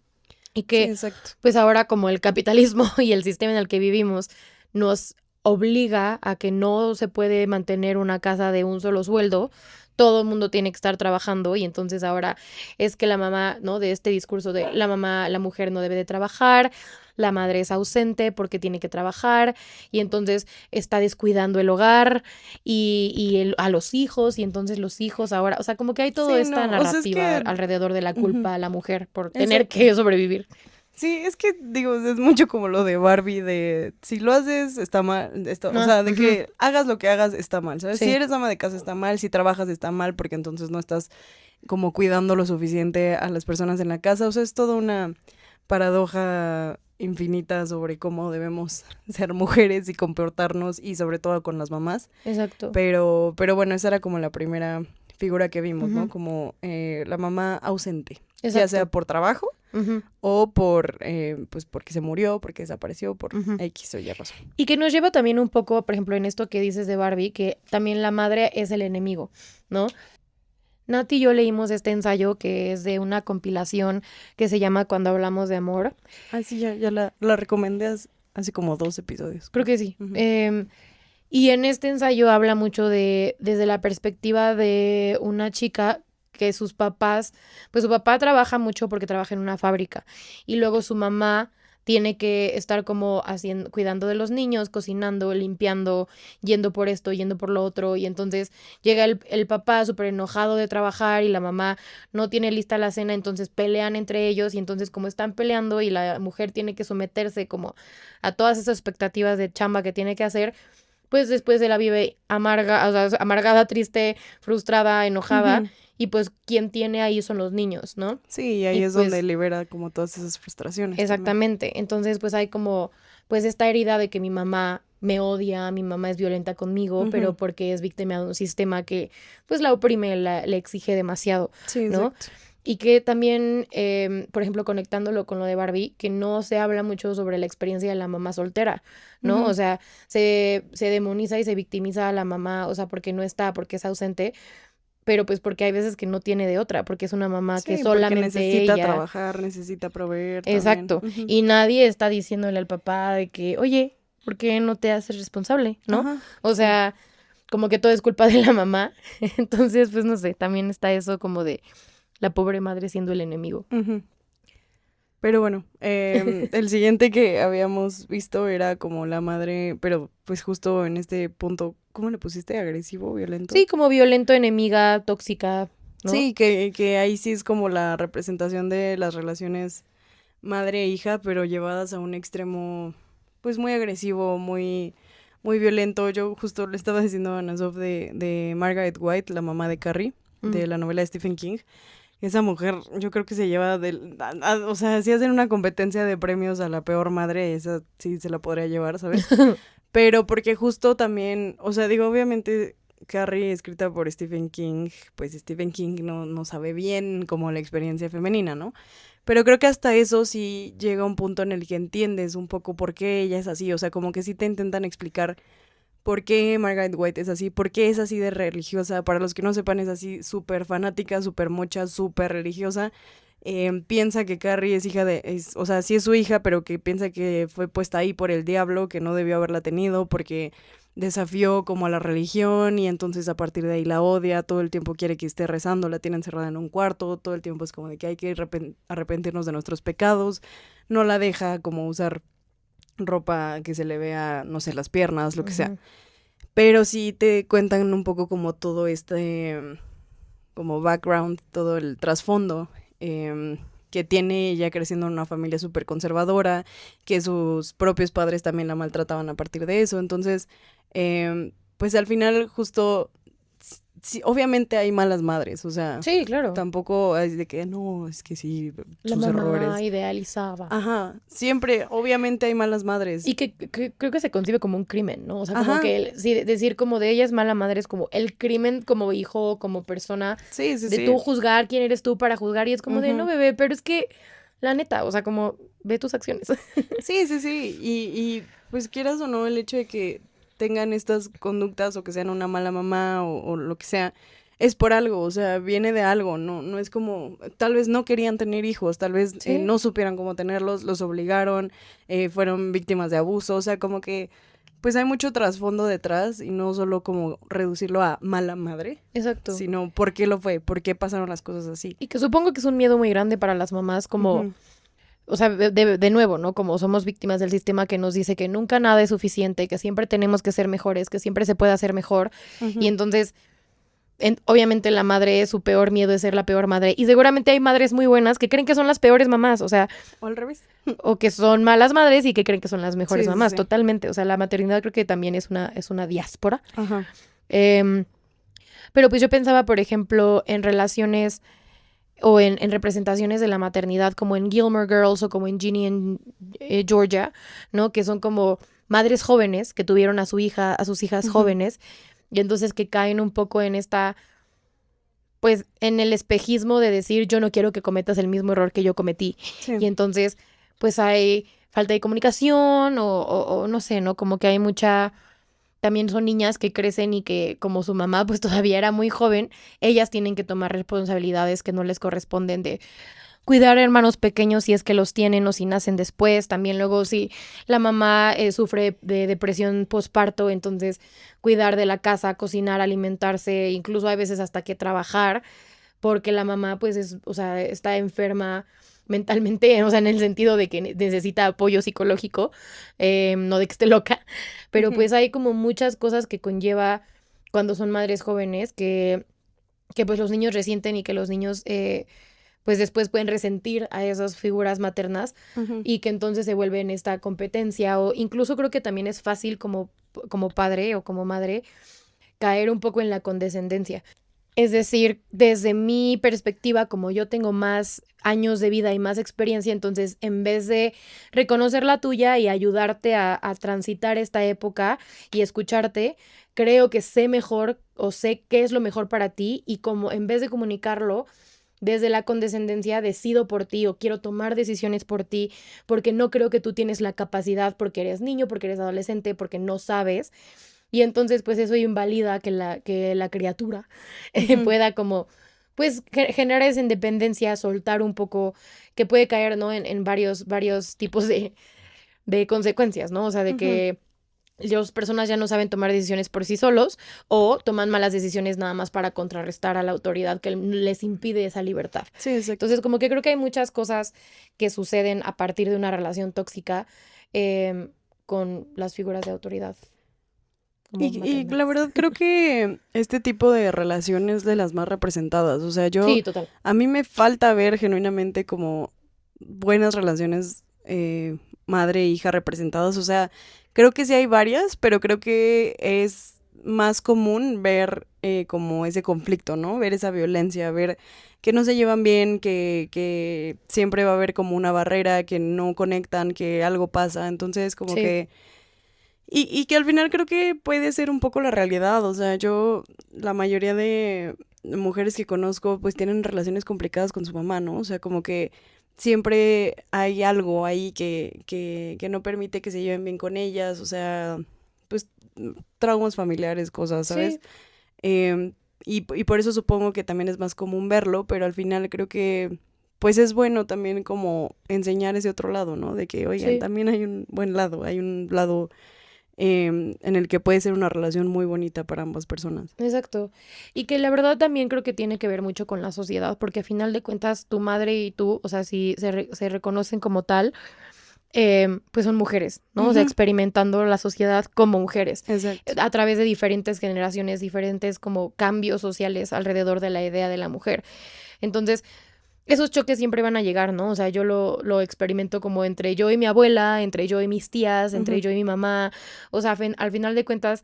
Y que, pues ahora como el capitalismo y el sistema en el que vivimos nos obliga a que no se puede mantener una casa de un solo sueldo, todo el mundo tiene que estar trabajando y entonces ahora es que la mamá, ¿no? De este discurso de la mujer no debe de trabajar, la madre es ausente porque tiene que trabajar y entonces está descuidando el hogar y a los hijos y entonces los hijos ahora, o sea, como que hay toda esta narrativa alrededor de la culpa a la mujer por tener que sobrevivir. Sí, es que, digo, es mucho como lo de Barbie, de si lo haces, está mal, o sea, de que hagas lo que hagas, está mal, ¿sabes? Si eres ama de casa, está mal, si trabajas, está mal, porque entonces no estás como cuidando lo suficiente a las personas en la casa, o sea, es toda una paradoja infinita sobre cómo debemos ser mujeres y comportarnos, y sobre todo con las mamás. Exacto. Pero bueno, esa era como la primera figura que vimos, ¿no? Como la mamá ausente, ya sea por trabajo, o por, pues porque se murió, porque desapareció, por X o Y razón. Y que nos lleva también un poco, por ejemplo, en esto que dices de Barbie, que también la madre es el enemigo, ¿no? Nati y yo leímos este ensayo que es de una compilación que se llama Cuando hablamos de amor. Ah, sí, ya la recomendé hace como 2 episodios. Creo que sí. Y en este ensayo habla mucho desde la perspectiva de una chica que sus papás, pues su papá trabaja mucho porque trabaja en una fábrica y luego su mamá tiene que estar como haciendo, cuidando de los niños, cocinando, limpiando, yendo por esto, yendo por lo otro y entonces llega el papá súper enojado de trabajar y la mamá no tiene lista la cena, entonces pelean entre ellos y entonces como están peleando y la mujer tiene que someterse como a todas esas expectativas de chamba que tiene que hacer, pues después se la vive amarga, o sea, amargada, triste, frustrada, enojada, Ujú. y pues quien tiene ahí son los niños, ¿no? Sí, y ahí Y es donde pues libera como todas esas frustraciones también. exactamente, entonces pues hay como pues esta herida de que mi mamá me odia, mi mamá es violenta conmigo, Ujú. pero porque es víctima de un sistema que pues la oprime, le exige demasiado, Sí, ¿no? exacto. Y que también, por ejemplo, conectándolo con lo de Barbie, que no se habla mucho sobre la experiencia de la mamá soltera, ¿no? O Ujú. sea, se demoniza y se victimiza a la mamá, o sea, porque no está, porque es ausente, pero pues porque hay veces que no tiene de otra, porque es una mamá que Sí, porque solamente necesita ella, trabajar, necesita proveer también. exacto, Ujú. y nadie está diciéndole al papá de que, oye, ¿por qué no te haces responsable, no? Ajá, O sí. sea, como que todo es culpa de la mamá, entonces, pues no sé, también está eso como de la pobre madre siendo el enemigo. Ujú. Pero bueno, el siguiente que habíamos visto era como la madre, pero pues justo en este punto, ¿cómo le pusiste? ¿Agresivo, violento? Sí, como violento, enemiga, tóxica, ¿no? Sí, que ahí sí es como la representación de las relaciones madre e hija, pero llevadas a un extremo, pues muy agresivo, muy violento. Yo justo le estaba diciendo a Nasof de Margaret White, la mamá de Carrie, Mm. de la novela de Stephen King. Esa mujer, yo creo que se lleva o sea, si hacen una competencia de premios a la peor madre, esa sí se la podría llevar, ¿sabes? Pero porque justo también, o sea, digo, obviamente Carrie, escrita por Stephen King, pues Stephen King no sabe bien como la experiencia femenina, ¿no? Pero creo que hasta eso sí llega un punto en el que entiendes un poco por qué ella es así, o sea, como que sí te intentan explicar por qué Margaret White es así, por qué es así de religiosa. Para los que no sepan, es así súper fanática, súper mocha, súper religiosa. Piensa que Carrie es hija o sea, sí es su hija, pero que piensa que fue puesta ahí por el diablo, que no debió haberla tenido porque desafió como a la religión y entonces a partir de ahí la odia, todo el tiempo quiere que esté rezando, la tiene encerrada en un cuarto, todo el tiempo es como de que hay que arrepentirnos de nuestros pecados, no la deja como usar ropa que se le vea, no sé, las piernas, lo que sea. Ujú. Pero sí te cuentan un poco como todo este, como background, todo el trasfondo que tiene ella creciendo en una familia súper conservadora, que sus propios padres también la maltrataban a partir de eso. Entonces, pues al final justo, sí, obviamente hay malas madres, o sea, Sí, claro. tampoco es de que no, es que sí, La sus mamá errores. idealizaba. Ajá, siempre, obviamente hay malas Y madres. que creo que se concibe como un crimen, ¿no? O sea, como Ajá, que sí, decir como de ella es mala madre es como el crimen como hijo, como persona, sí, sí, de tú sí. juzgar quién eres tú para juzgar y es como de no, Ujú. bebé, pero es que la neta, o sea, como ve tus acciones. Sí, sí, sí. Pues quieras o no, el hecho de que tengan estas conductas o que sean una mala mamá o lo que sea, es por algo, o sea, viene de algo, no es como, tal vez no querían tener hijos, tal vez Sí, no supieran cómo tenerlos, los obligaron, fueron víctimas de abuso, o sea, como que, pues hay mucho trasfondo detrás y no solo como reducirlo a mala madre, exacto. sino por qué lo fue, por qué pasaron las cosas así. Y que supongo que es un miedo muy grande para las mamás como, Ujú. o sea, de nuevo, ¿no? Como somos víctimas del sistema que nos dice que nunca nada es suficiente, que siempre tenemos que ser mejores, que siempre se puede hacer mejor. Y Ujú. entonces obviamente la madre, su peor miedo es ser la peor madre. Y seguramente hay madres muy buenas que creen que son las peores mamás, o sea, O al revés. o que son malas madres y que creen que son las Sí, mejores sí, mamás, sí. totalmente. O sea, la maternidad creo que también es una diáspora. Ajá. Em, pero pues yo pensaba, por ejemplo, en relaciones o en representaciones de la maternidad, como en Gilmore Girls o como en Ginny en Georgia, ¿no? Que son como madres jóvenes que tuvieron a su hija, a sus hijas Ujú. jóvenes, y entonces que caen un poco en esta pues en el espejismo de decir yo no quiero que cometas el mismo error que yo cometí. Y Sí. entonces, pues hay falta de comunicación o no sé, ¿no? Como que hay mucha, también son niñas que crecen y que como su mamá pues todavía era muy joven, ellas tienen que tomar responsabilidades que no les corresponden de cuidar hermanos pequeños si es que los tienen o si nacen después. También luego si la mamá sufre de depresión postparto, entonces cuidar de la casa, cocinar, alimentarse, incluso a veces hasta que trabajar, porque la mamá pues o sea, está enferma mentalmente, o sea, en el sentido de que necesita apoyo psicológico, no de que esté loca, pero pues hay como muchas cosas que conlleva cuando son madres jóvenes que pues los niños resienten y que los niños pues después pueden resentir a esas figuras maternas y que entonces se vuelven esta competencia, o incluso creo que también es fácil como padre o como madre caer un poco en la condescendencia. Es decir, desde mi perspectiva, como yo tengo más años de vida y más experiencia, entonces en vez de reconocer la tuya y ayudarte a transitar esta época y escucharte, creo que sé mejor o sé qué es lo mejor para ti, y como en vez de comunicarlo desde la condescendencia, decido por ti o quiero tomar decisiones por ti porque no creo que tú tienes la capacidad, porque eres niño, porque eres adolescente, porque no sabes. Y entonces pues eso invalida que la criatura pueda como pues generar esa independencia, soltar un poco, que puede caer, ¿no? En varios tipos de consecuencias, ¿no? O sea, de que las personas ya no saben tomar decisiones por sí solos o toman malas decisiones nada más para contrarrestar a la autoridad que les impide esa libertad. Sí, exacto. Entonces, como que creo que hay muchas cosas que suceden a partir de una relación tóxica con las figuras de autoridad. Y la verdad creo que este tipo de relaciones de las más representadas. O sea, Sí, total. a mí me falta ver genuinamente como buenas relaciones madre e hija representadas. O sea, creo que sí hay varias, pero creo que es más común ver como ese conflicto, ¿no? Ver esa violencia, ver que no se llevan bien, que siempre va a haber como una barrera, que no conectan, que algo pasa. Entonces, como Sí. que... Y que al final creo que puede ser un poco la realidad. O sea, la mayoría de mujeres que conozco, pues tienen relaciones complicadas con su mamá, ¿no? O sea, como que siempre hay algo ahí que no permite que se lleven bien con ellas. O sea, pues traumas familiares, cosas, ¿sabes? Sí. Y por eso supongo que también es más común verlo, pero al final creo que pues es bueno también como enseñar ese otro lado, ¿no? De que, oigan, Sí. también hay un buen lado, hay un lado en el que puede ser una relación muy bonita para ambas personas. Exacto. Y que la verdad también creo que tiene que ver mucho con la sociedad, porque a final de cuentas tu madre y tú, o sea, si se reconocen como tal, pues son mujeres, ¿no? O sea, experimentando la sociedad como mujeres, Exacto. a través de diferentes generaciones, diferentes como cambios sociales alrededor de la idea de la mujer. Entonces, esos choques siempre van a llegar, ¿no? O sea, yo lo experimento como entre yo y mi abuela, entre yo y mis tías, entre yo y mi mamá. O sea, al final de cuentas,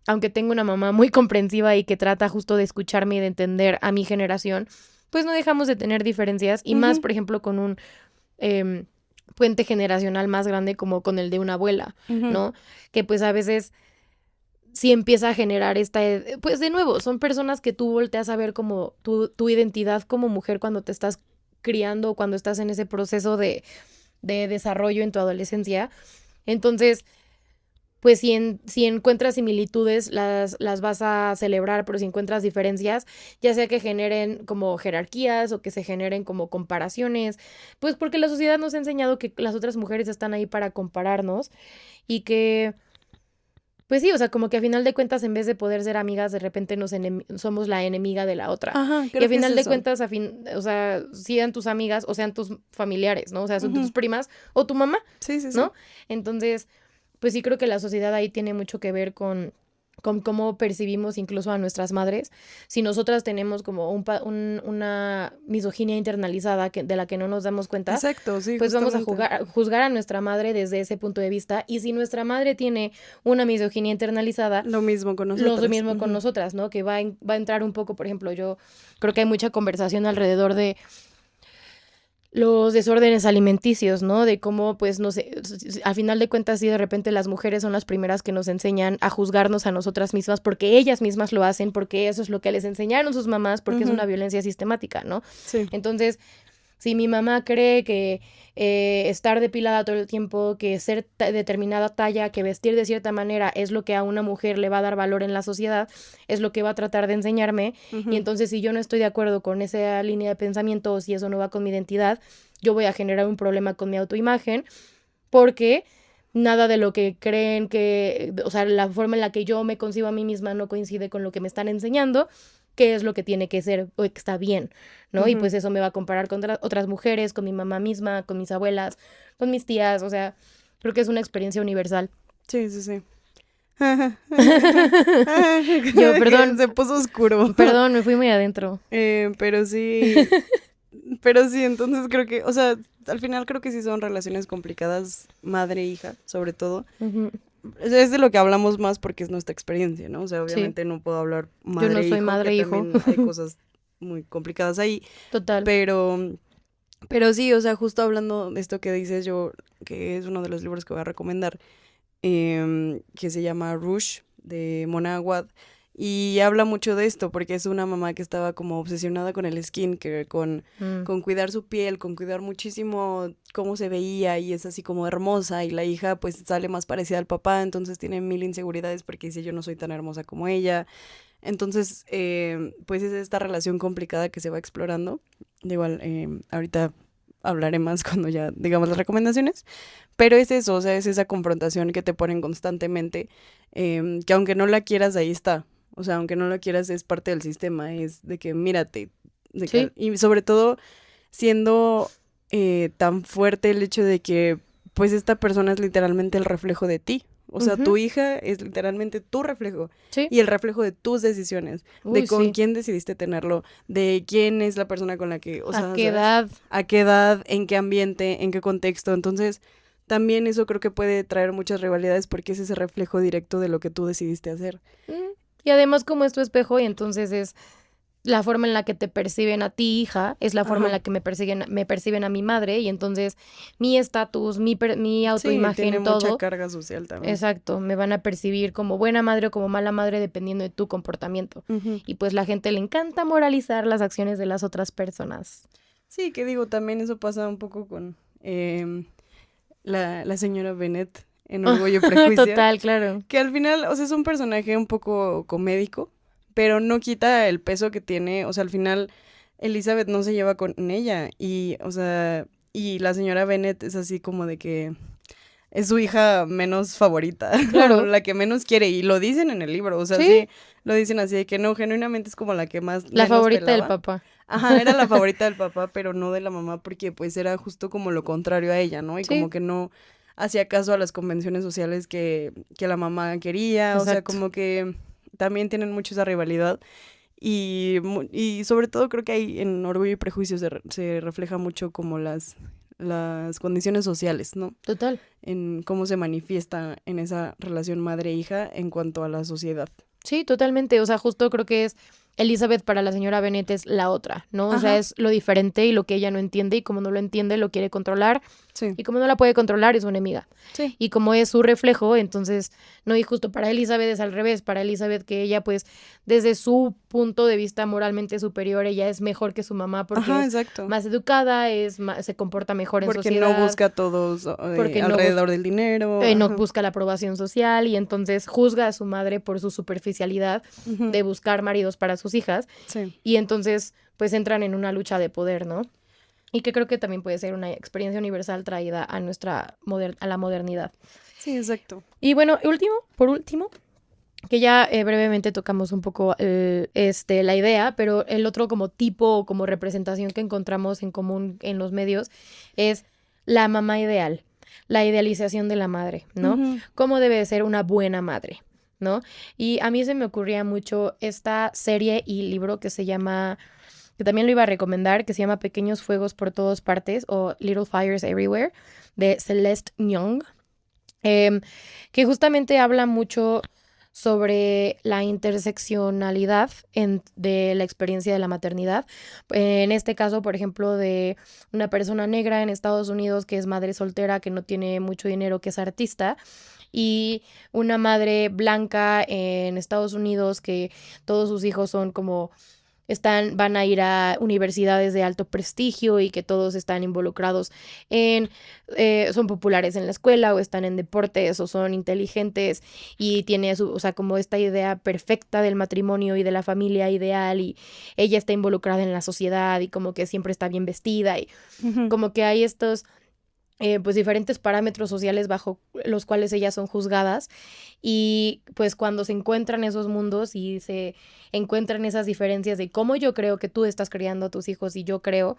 aunque tengo una mamá muy comprensiva y que trata justo de escucharme y de entender a mi generación, pues no dejamos de tener diferencias, y más, por ejemplo, con un puente generacional más grande como con el de una abuela, ¿no? Que pues a veces sí empieza a generar pues de nuevo, son personas que tú volteas a ver como tu identidad como mujer cuando te estás criando, cuando estás en ese proceso de desarrollo en tu adolescencia. Entonces, pues si encuentras similitudes, las vas a celebrar, pero si encuentras diferencias, ya sea que generen como jerarquías o que se generen como comparaciones, pues porque la sociedad nos ha enseñado que las otras mujeres están ahí para compararnos, y que, pues sí, o sea, como que a final de cuentas, en vez de poder ser amigas, de repente somos la enemiga de la otra. Ajá, Y creo a que es final de eso. cuentas, o sea, sean tus amigas o sean tus familiares, ¿no? O sea, son tus primas o tu mamá, Sí, sí, sí. ¿no? Entonces, pues sí creo que la sociedad ahí tiene mucho que ver con cómo percibimos incluso a nuestras madres. Si nosotras tenemos como una misoginia internalizada de la que no nos damos cuenta, Exacto, sí, pues vamos a justamente. juzgar a nuestra madre desde ese punto de vista. Y si nuestra madre tiene una misoginia internalizada, Lo mismo con lo nosotras. mismo con nosotras, ¿no? Que va a entrar un poco, por ejemplo, yo creo que hay mucha conversación alrededor de los desórdenes alimenticios, ¿no? De cómo, pues, no sé, al final de cuentas, sí, de repente las mujeres son las primeras que nos enseñan a juzgarnos a nosotras mismas, porque ellas mismas lo hacen, porque eso es lo que les enseñaron sus mamás, porque es una violencia sistemática, ¿no? Sí. Entonces, Si mi mamá cree que estar depilada todo el tiempo, que ser determinada talla, que vestir de cierta manera es lo que a una mujer le va a dar valor en la sociedad, es lo que va a tratar de enseñarme, y entonces si yo no estoy de acuerdo con esa línea de pensamiento o si eso no va con mi identidad, yo voy a generar un problema con mi autoimagen porque nada de lo que creen que, o sea, la forma en la que yo me concibo a mí misma no coincide con lo que me están enseñando, qué es lo que tiene que ser o que está bien, ¿no? Y pues eso me va a comparar con otras mujeres, con mi mamá misma, con mis abuelas, con mis tías, o sea, creo que es una experiencia universal. Sí, sí, sí. Yo, perdón. Se puso oscuro. Perdón, me fui muy adentro. Pero sí, entonces creo que, o sea, al final creo que sí son relaciones complicadas, madre-hija, sobre todo. Ujú. Es de lo que hablamos más porque es nuestra experiencia, ¿no? O sea, obviamente no puedo hablar Yo no soy madre-hijo, que madre-hijo. también hay cosas muy complicadas ahí. Total. Pero sí, o sea, justo hablando de esto que dices yo, que es uno de los libros que voy a recomendar, que se llama Rush, de Mona Awad, y habla mucho de esto, porque es una mamá que estaba como obsesionada con el skincare, con cuidar su piel, con cuidar muchísimo cómo se veía, y es así como hermosa, y la hija pues sale más parecida al papá, entonces tiene mil inseguridades porque dice yo no soy tan hermosa como ella. Entonces, pues es esta relación complicada que se va explorando. Igual, ahorita hablaré más cuando ya digamos las recomendaciones, pero es eso, o sea, es esa confrontación que te ponen constantemente, que aunque no la quieras, ahí está. O sea, aunque no la quieras, es parte del sistema, es de que mírate, Sí. y sobre todo siendo tan fuerte el hecho de que pues esta persona es literalmente el reflejo de ti. O sea, tu hija es literalmente tu reflejo Sí. y el reflejo de tus decisiones, de Uy, con sí. quién decidiste tenerlo, de quién es la persona con la que, o sea, ¿A qué ¿sabes? edad? A qué edad, en qué ambiente, en qué contexto. Entonces, también eso creo que puede traer muchas rivalidades porque es ese reflejo directo de lo que tú decidiste hacer. Y además como es tu espejo y entonces es la forma en la que te perciben a ti, hija, es la forma en Ajá. la que me perciben a mi madre, y entonces mi estatus, mi Sí, autoimagen, tiene mucha todo, carga social también. exacto, me van a percibir como buena madre o como mala madre dependiendo de tu comportamiento. Ujú. Y pues la gente le encanta moralizar las acciones de las otras personas. Sí, que digo, también eso pasa un poco con la señora Bennett en Orgullo y Prejuicio. Total, claro. Que al final, o sea, es un personaje un poco comédico, pero no quita el peso que tiene. O sea, al final Elizabeth no se lleva con ella y, o sea, y la señora Bennett es así como de que es su hija menos favorita, Claro. la que menos quiere, y lo dicen en el libro, o sea, Sí. sí, lo dicen así de que no, genuinamente es como la que más La menos favorita del pelaba. papá. Ajá, era la favorita del papá, pero no de la mamá, porque pues era justo como lo contrario a ella, ¿no? Y Sí. como que no hacía caso a las convenciones sociales que la mamá quería, o sea, Exacto. como que también tienen mucho esa rivalidad. Y sobre todo creo que ahí en Orgullo y Prejuicio se refleja mucho como las condiciones sociales, ¿no? Total. En cómo se manifiesta en esa relación madre-hija en cuanto a la sociedad. Sí, totalmente. O sea, justo creo que es Elizabeth para la señora Bennet es la otra, ¿no? O sea, Ajá. es lo diferente y lo que ella no entiende, y como no lo entiende, lo quiere controlar, Sí. y como no la puede controlar, es su enemiga. Sí. Y como es su reflejo, entonces, no, y justo para Elizabeth es al revés, para Elizabeth que ella, pues, desde su punto de vista moralmente superior, ella es mejor que su mamá porque Ajá, es exacto. más educada, se comporta mejor en Porque sociedad. no busca a todos Porque no alrededor del dinero. no Ajá. busca la aprobación social, y entonces juzga a su madre por su superficialidad Ujú. de buscar maridos para sus hijas, Sí. y entonces pues entran en una lucha de poder, ¿no? Y que creo que también puede ser una experiencia universal traída a a la modernidad. Sí, exacto. Y bueno, por último, que ya brevemente tocamos un poco la idea, pero el otro como tipo o como representación que encontramos en común en los medios es la mamá ideal, la idealización de la madre, ¿no? Ujú. Cómo debe ser una buena madre, ¿no? Y a mí se me ocurría mucho esta serie y libro que se llama, que también lo iba a recomendar, que se llama Pequeños Fuegos por Todas Partes o Little Fires Everywhere, de Celeste Young, que justamente habla mucho sobre la interseccionalidad de la experiencia de la maternidad. En este caso, por ejemplo, de una persona negra en Estados Unidos que es madre soltera, que no tiene mucho dinero, que es artista, y una madre blanca en Estados Unidos que todos sus hijos son como van a ir a universidades de alto prestigio y que todos están involucrados son populares en la escuela o están en deportes o son inteligentes y tiene o sea, como esta idea perfecta del matrimonio y de la familia ideal y ella está involucrada en la sociedad y como que siempre está bien vestida y como que hay estos pues diferentes parámetros sociales bajo los cuales ellas son juzgadas y pues cuando se encuentran esos mundos y se encuentran esas diferencias de cómo yo creo que tú estás criando a tus hijos y yo creo,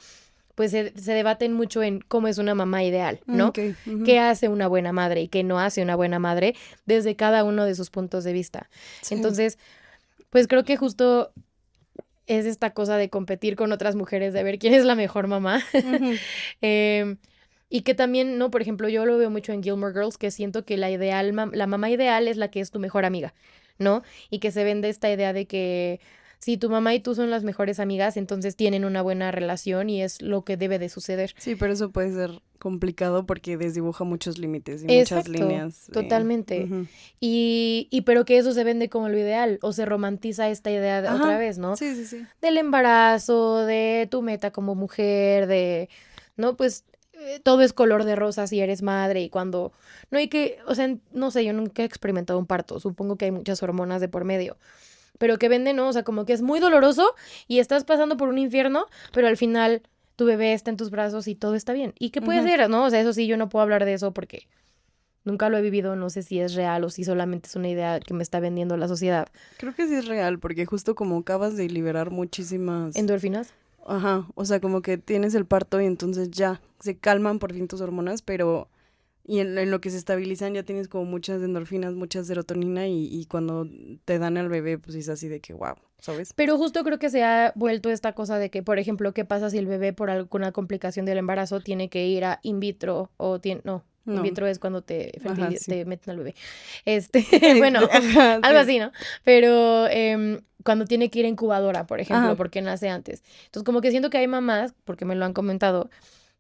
pues se debaten mucho en cómo es una mamá ideal, ¿no? Okay. ¿Qué hace una buena madre y qué no hace una buena madre desde cada uno de sus puntos de vista? Sí. Entonces, pues creo que justo es esta cosa de competir con otras mujeres, de ver quién es la mejor mamá. Y que también, ¿no? Por ejemplo, yo lo veo mucho en Gilmore Girls, que siento que la mamá ideal es la que es tu mejor amiga, ¿no? Y que se vende esta idea de que si tu mamá y tú son las mejores amigas, entonces tienen una buena relación y es lo que debe de suceder. Sí, pero eso puede ser complicado porque desdibuja muchos límites y muchas líneas. Totalmente. Y pero que eso se vende como lo ideal o se romantiza esta idea otra vez, ¿no? Sí. Del embarazo, de tu meta como mujer, ¿no? Pues todo es color de rosa si eres madre y cuando no hay que, o sea, no sé, yo nunca he experimentado un parto, supongo que hay muchas hormonas de por medio, pero que venden, ¿no? O sea, como que es muy doloroso y estás pasando por un infierno, pero al final tu bebé está en tus brazos y todo está bien. ¿Y qué puede ser, no? O sea, eso sí, yo no puedo hablar de eso porque nunca lo he vivido, no sé si es real o si solamente es una idea que me está vendiendo la sociedad. Creo que sí es real, porque justo como acabas de liberar muchísimas... ¿Endorfinas? Ajá, o sea, como que tienes el parto y entonces ya se calman por fin tus hormonas, pero... Y en lo que se estabilizan ya tienes como muchas endorfinas, mucha serotonina y cuando te dan al bebé, pues es así de que wow, ¿sabes? Pero justo creo que se ha vuelto esta cosa de que, por ejemplo, ¿qué pasa si el bebé por alguna complicación del embarazo tiene que ir a in vitro o tiene... No. In vitro es cuando te meten al bebé. Bueno, algo así, ¿no? Pero cuando tiene que ir a incubadora, por ejemplo, porque nace antes. Entonces, como que siento que hay mamás, porque me lo han comentado,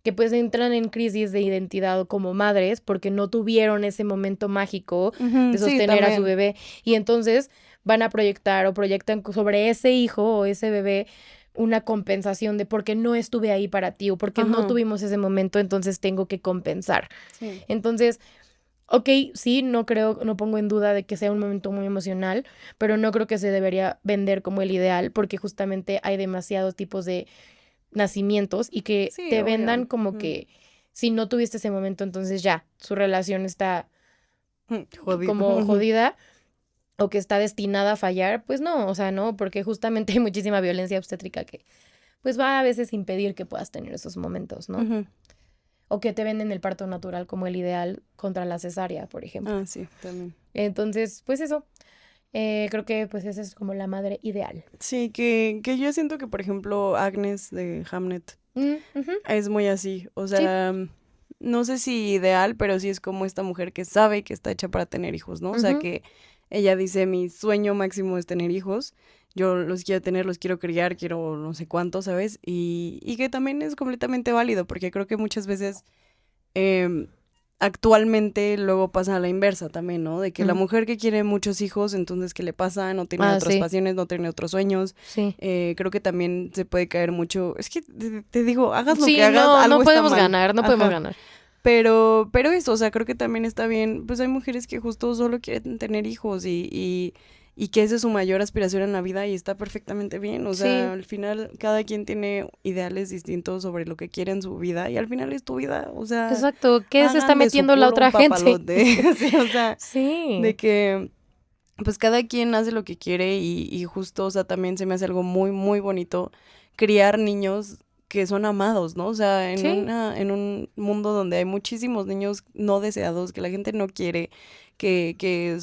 que pues entran en crisis de identidad como madres porque no tuvieron ese momento mágico de sostener a su bebé. Y entonces van a proyectar o proyectan sobre ese hijo o ese bebé una compensación de porque no estuve ahí para ti o porque no tuvimos ese momento, entonces tengo que compensar. Sí. Entonces, ok, sí, no pongo en duda de que sea un momento muy emocional, pero no creo que se debería vender como el ideal porque justamente hay demasiados tipos de nacimientos y que te vendan como que si no tuviste ese momento, entonces ya, su relación está como jodida o que está destinada a fallar, pues no, o sea, no, porque justamente hay muchísima violencia obstétrica que pues va a veces impedir que puedas tener esos momentos, ¿no? O que te venden el parto natural como el ideal contra la cesárea, por ejemplo. Ah, sí, también. Entonces, pues eso, creo que pues esa es como la madre ideal. Sí, que yo siento que, por ejemplo, Agnes de Hamnet es muy así, o sea... Sí. No sé si ideal, pero sí es como esta mujer que sabe que está hecha para tener hijos, ¿no? O sea, que ella dice, mi sueño máximo es tener hijos, yo los quiero tener, los quiero criar, quiero no sé cuánto, ¿sabes? Y que también es completamente válido, porque creo que muchas veces actualmente luego pasa a la inversa también, ¿no? De que la mujer que quiere muchos hijos, entonces, ¿qué le pasa? No tiene otras pasiones, no tiene otros sueños. Sí. Creo que también se puede caer mucho. Es que te digo, hagas lo sí, que hagas, algo no podemos está mal. ganar, no podemos ganar. Pero eso, o sea, creo que también está bien. Pues hay mujeres que justo solo quieren tener hijos y que esa es su mayor aspiración en la vida y está perfectamente bien. O sea, al final cada quien tiene ideales distintos sobre lo que quiere en su vida y al final es tu vida, o sea... Exacto, ¿qué se está metiendo la otra gente? Sí, o sea, de que pues cada quien hace lo que quiere y justo, o sea, también se me hace algo muy, muy bonito criar niños que son amados, ¿no? O sea, en un mundo donde hay muchísimos niños no deseados, que la gente no quiere, que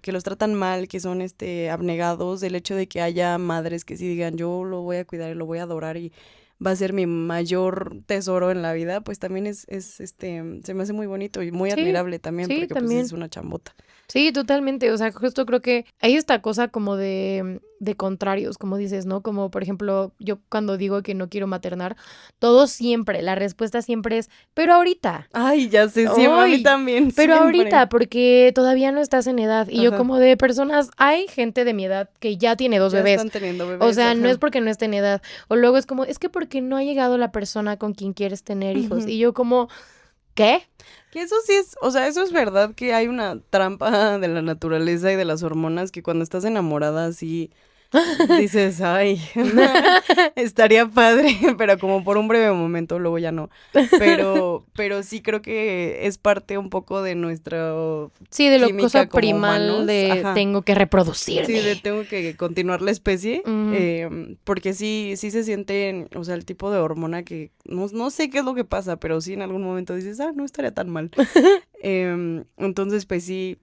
los tratan mal, que son abnegados, el hecho de que haya madres que sí digan, yo lo voy a cuidar y lo voy a adorar y va a ser mi mayor tesoro en la vida, pues también se me hace muy bonito y muy Sí, admirable también, sí, porque pues también. es una chambota. Sí, totalmente. O sea, justo creo que hay esta cosa como de contrarios, como dices, ¿no? Como por ejemplo, yo cuando digo que no quiero maternar, todo siempre, la respuesta siempre es, pero ahorita. Ay, ya sé, sí, a mí Ay, también, pero siempre. ahorita, porque todavía no estás en edad. Y yo Ajá, como de personas, hay gente de mi edad que ya tiene 2 ya bebés. están teniendo O bebés, sea, no es ajá. porque no esté en edad. O luego es como, es que porque no ha llegado la persona con quien quieres tener hijos. Ujú. Y yo como, ¿qué? Que eso sí es, o sea, eso es verdad que hay una trampa de la naturaleza y de las hormonas que cuando estás enamorada sí dices, ay, estaría padre, pero como por un breve momento, luego ya no. Pero sí creo que es parte un poco de nuestra Sí, de lo cosa química como primal humanos, de ajá. tengo que Sí, de reproducirme. tengo que continuar la especie, Ujú. porque sí se siente, o sea, el tipo de hormona que no sé qué es lo que pasa, pero sí en algún momento dices, no estaría tan mal. Entonces, pues sí,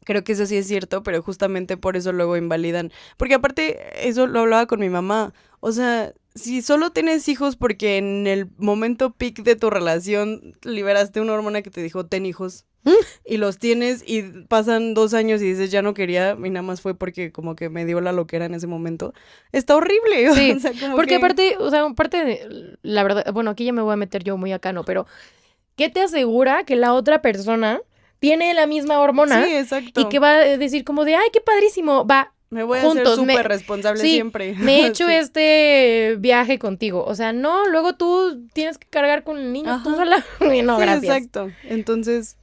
creo que eso sí es cierto, pero justamente por eso luego invalidan. Porque aparte, eso lo hablaba con mi mamá. O sea, si solo tienes hijos porque en el momento peak de tu relación liberaste una hormona que te dijo, ten hijos, y los tienes y pasan 2 años y dices, ya no quería, y nada más fue porque como que me dio la loquera en ese momento, está horrible. Sí, O sea, como porque que... aparte, o sea, aparte de, la verdad, bueno, aquí ya me voy a meter yo muy acá, ¿no? Pero, ¿qué te asegura que la otra persona tiene la misma hormona Sí, y exacto. que va a decir como de, ay, qué padrísimo, va, Me voy a hacer juntos, súper responsable sí, siempre. me he hecho Sí. este viaje contigo? O sea, no, luego tú tienes que cargar con el niño tú Ajá. sola. No, Sí, gracias. exacto. Entonces,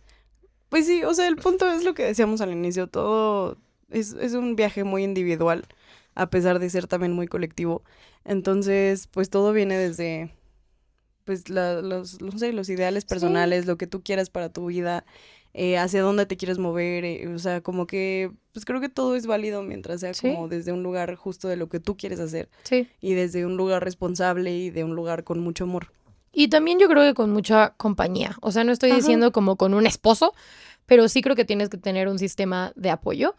pues sí, o sea, el punto es lo que decíamos al inicio, todo es un viaje muy individual, a pesar de ser también muy colectivo. Entonces, pues todo viene desde, pues, no sé, los ideales Sí, personales, lo que tú quieras para tu vida, hacia dónde te quieres mover, o sea, como que, pues creo que todo es válido mientras sea como sí, desde un lugar justo de lo que tú quieres hacer sí. y desde un lugar responsable y de un lugar con mucho amor. Y también yo creo que con mucha compañía. O sea, no estoy Ajá. diciendo como con un esposo, pero sí creo que tienes que tener un sistema de apoyo.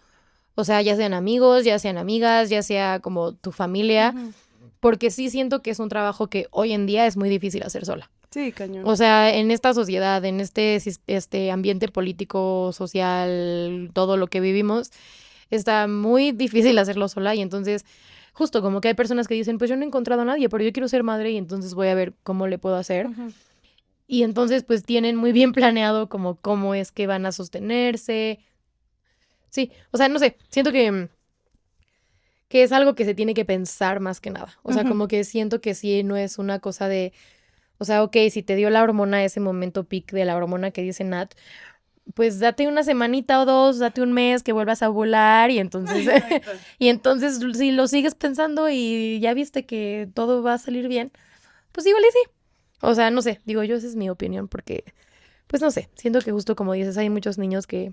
O sea, ya sean amigos, ya sean amigas, ya sea como tu familia, Ujú. porque sí siento que es un trabajo que hoy en día es muy difícil hacer sola. Sí, cañón. O sea, en esta sociedad, en este ambiente político, social, todo lo que vivimos, está muy difícil hacerlo sola y entonces justo como que hay personas que dicen, pues yo no he encontrado a nadie, pero yo quiero ser madre y entonces voy a ver cómo le puedo hacer. Ujú. Y entonces pues tienen muy bien planeado como cómo es que van a sostenerse. Sí, o sea, no sé, siento que es algo que se tiene que pensar más que nada. O sea, Ujú. como que siento que sí no es una cosa de, o sea, ok, si te dio la hormona ese momento peak de la hormona que dice Nat, pues date una semanita o dos, date un mes que vuelvas a ovular y entonces, Exacto. y entonces si lo sigues pensando y ya viste que todo va a salir bien, pues igual y sí. O sea, no sé, digo yo, esa es mi opinión porque, pues no sé, siento que justo como dices, hay muchos niños que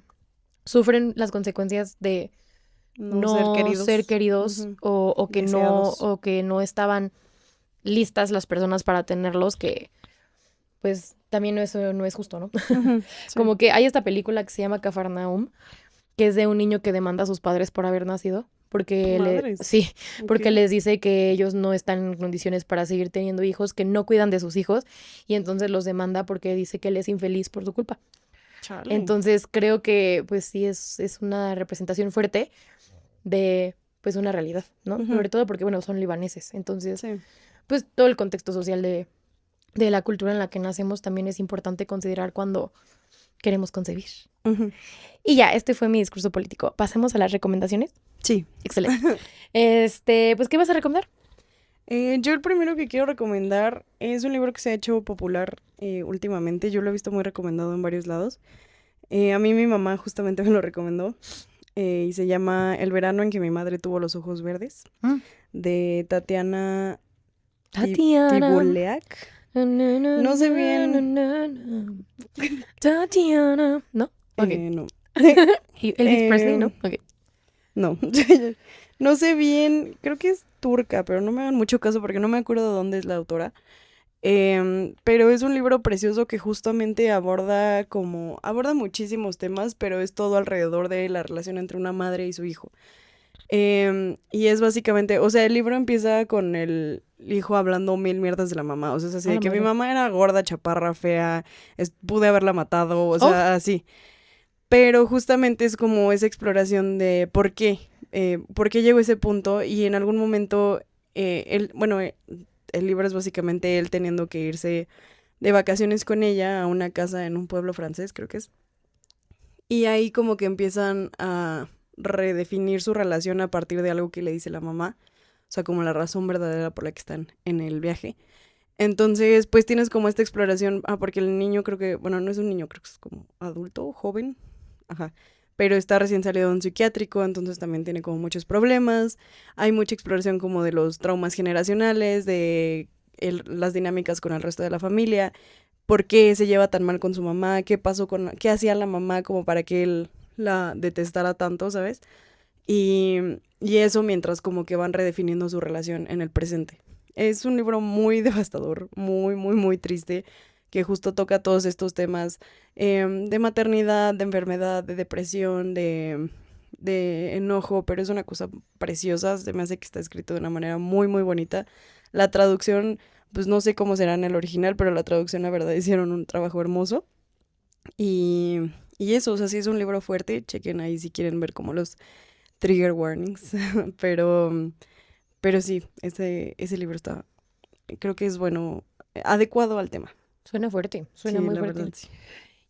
sufren las consecuencias de No ser no ser queridos, queridos ujú, deseados. o que no estaban listas las personas para tenerlos, que pues también eso no es justo, ¿no? Ujú, sí. Como que hay esta película que se llama Cafarnaum, que es de un niño que demanda a sus padres por haber nacido, Madres. sí, Ok. porque les dice que ellos no están en condiciones para seguir teniendo hijos, que no cuidan de sus hijos, y entonces los demanda porque dice que él es infeliz por su culpa. Chale. Entonces creo que pues sí es una representación fuerte de pues una realidad, ¿no? Ujú, Sobre todo porque, bueno, son libaneses. Entonces, sí. pues todo el contexto social de la cultura en la que nacemos también es importante considerar cuando queremos concebir. Ujú, Y ya, este fue mi discurso político. Pasemos a las recomendaciones. sí. Excelente. Pues, ¿qué vas a recomendar? Yo el primero que quiero recomendar es un libro que se ha hecho popular últimamente. Yo lo he visto muy recomendado en varios lados. A mí mi mamá justamente me lo recomendó. Y se llama El verano en que mi madre tuvo los ojos verdes, Mm. de Tatiana Tatiana. Tibuleac. Na, na, na, No sé na, bien. na, na. Tatiana. ¿No? Ok. No. Y Elvis Presley, ¿no? Em, Ok. no. No sé bien. Creo que es turca, pero no me hagan mucho caso porque no me acuerdo de dónde es la autora. Pero es un libro precioso que justamente aborda muchísimos temas, pero es todo alrededor de la relación entre una madre y su hijo. Y es básicamente, o sea, el libro empieza con el hijo hablando mil mierdas de la mamá. O sea, es así A de la que mi madre. mamá era gorda, chaparra, fea, pude haberla matado, o Oh, sea, así. Pero justamente es como esa exploración de por qué llegó a ese punto y en algún momento, el libro es básicamente él teniendo que irse de vacaciones con ella a una casa en un pueblo francés, creo que es. Y ahí como que empiezan a redefinir su relación a partir de algo que le dice la mamá, o sea, como la razón verdadera por la que están en el viaje. Entonces, pues tienes como esta exploración, porque el niño creo que, bueno, no es un niño, creo que es como adulto, joven, ajá, pero está recién salido de un psiquiátrico, entonces también tiene como muchos problemas. Hay mucha exploración como de los traumas generacionales, de las dinámicas con el resto de la familia, por qué se lleva tan mal con su mamá, qué pasó qué hacía la mamá como para que él la detestara tanto, ¿sabes? Y eso mientras como que van redefiniendo su relación en el presente. Es un libro muy devastador, muy, muy, muy triste, que justo toca todos estos temas de maternidad, de enfermedad, de depresión, de enojo, pero es una cosa preciosa, se me hace que está escrito de una manera muy, muy bonita. La traducción, pues no sé cómo será en el original, pero la traducción, la verdad, hicieron un trabajo hermoso. Y eso, o sea, sí es un libro fuerte, chequen ahí si quieren ver como los trigger warnings, pero, pero sí, ese libro está, creo que es bueno, adecuado al tema. suena fuerte, suena Sí, muy la verdad, fuerte. sí.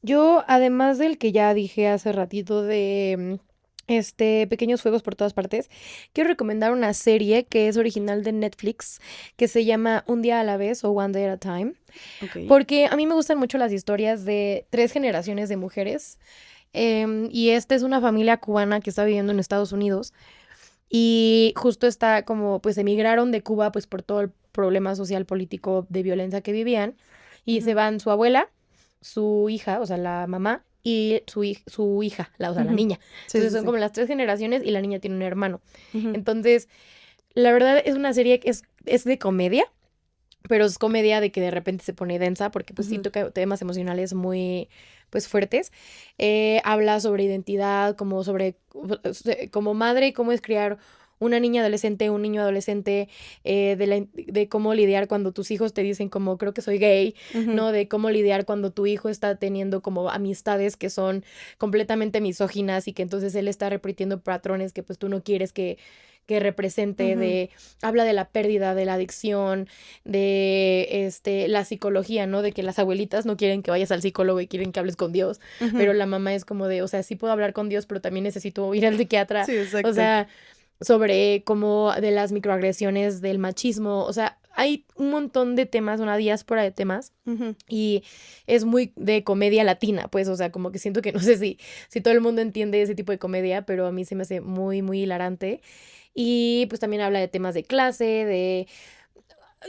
Yo, además del que ya dije hace ratito de Pequeños Fuegos por todas partes, quiero recomendar una serie que es original de Netflix, que se llama Un día a la vez o One Day at a Time, Ok. porque a mí me gustan mucho las historias de tres generaciones de mujeres. Y esta es una familia cubana que está viviendo en Estados Unidos y justo está como, pues emigraron de Cuba pues por todo el problema social político de violencia que vivían y se Ujú, van su abuela, su hija, o sea, la mamá y su hija, o sea, la ujú. niña. Sí, Entonces sí, son sí. como las tres generaciones y la niña tiene un hermano. Ujú, Entonces, la verdad es una serie que es de comedia, pero es comedia de que de repente se pone densa porque pues sí ujú, toca temas emocionales muy pues fuertes. Habla sobre identidad, como sobre como madre, cómo es criar una niña adolescente, un niño adolescente, de cómo lidiar cuando tus hijos te dicen como creo que soy gay, ujú, ¿no? De cómo lidiar cuando tu hijo está teniendo como amistades que son completamente misóginas y que entonces él está repitiendo patrones que pues tú no quieres que represente, ujú, habla de la pérdida, de la adicción, de la psicología, ¿no? De que las abuelitas no quieren que vayas al psicólogo y quieren que hables con Dios, ujú. pero la mamá es como de, o sea, sí puedo hablar con Dios, pero también necesito ir al psiquiatra, Sí, o exacto. sea, sobre como de las microagresiones, del machismo, o sea, hay un montón de temas, una diáspora de temas. Ujú. Y es muy de comedia latina, pues, o sea, como que siento que no sé si todo el mundo entiende ese tipo de comedia, pero a mí se me hace muy, muy hilarante. Y pues también habla de temas de clase,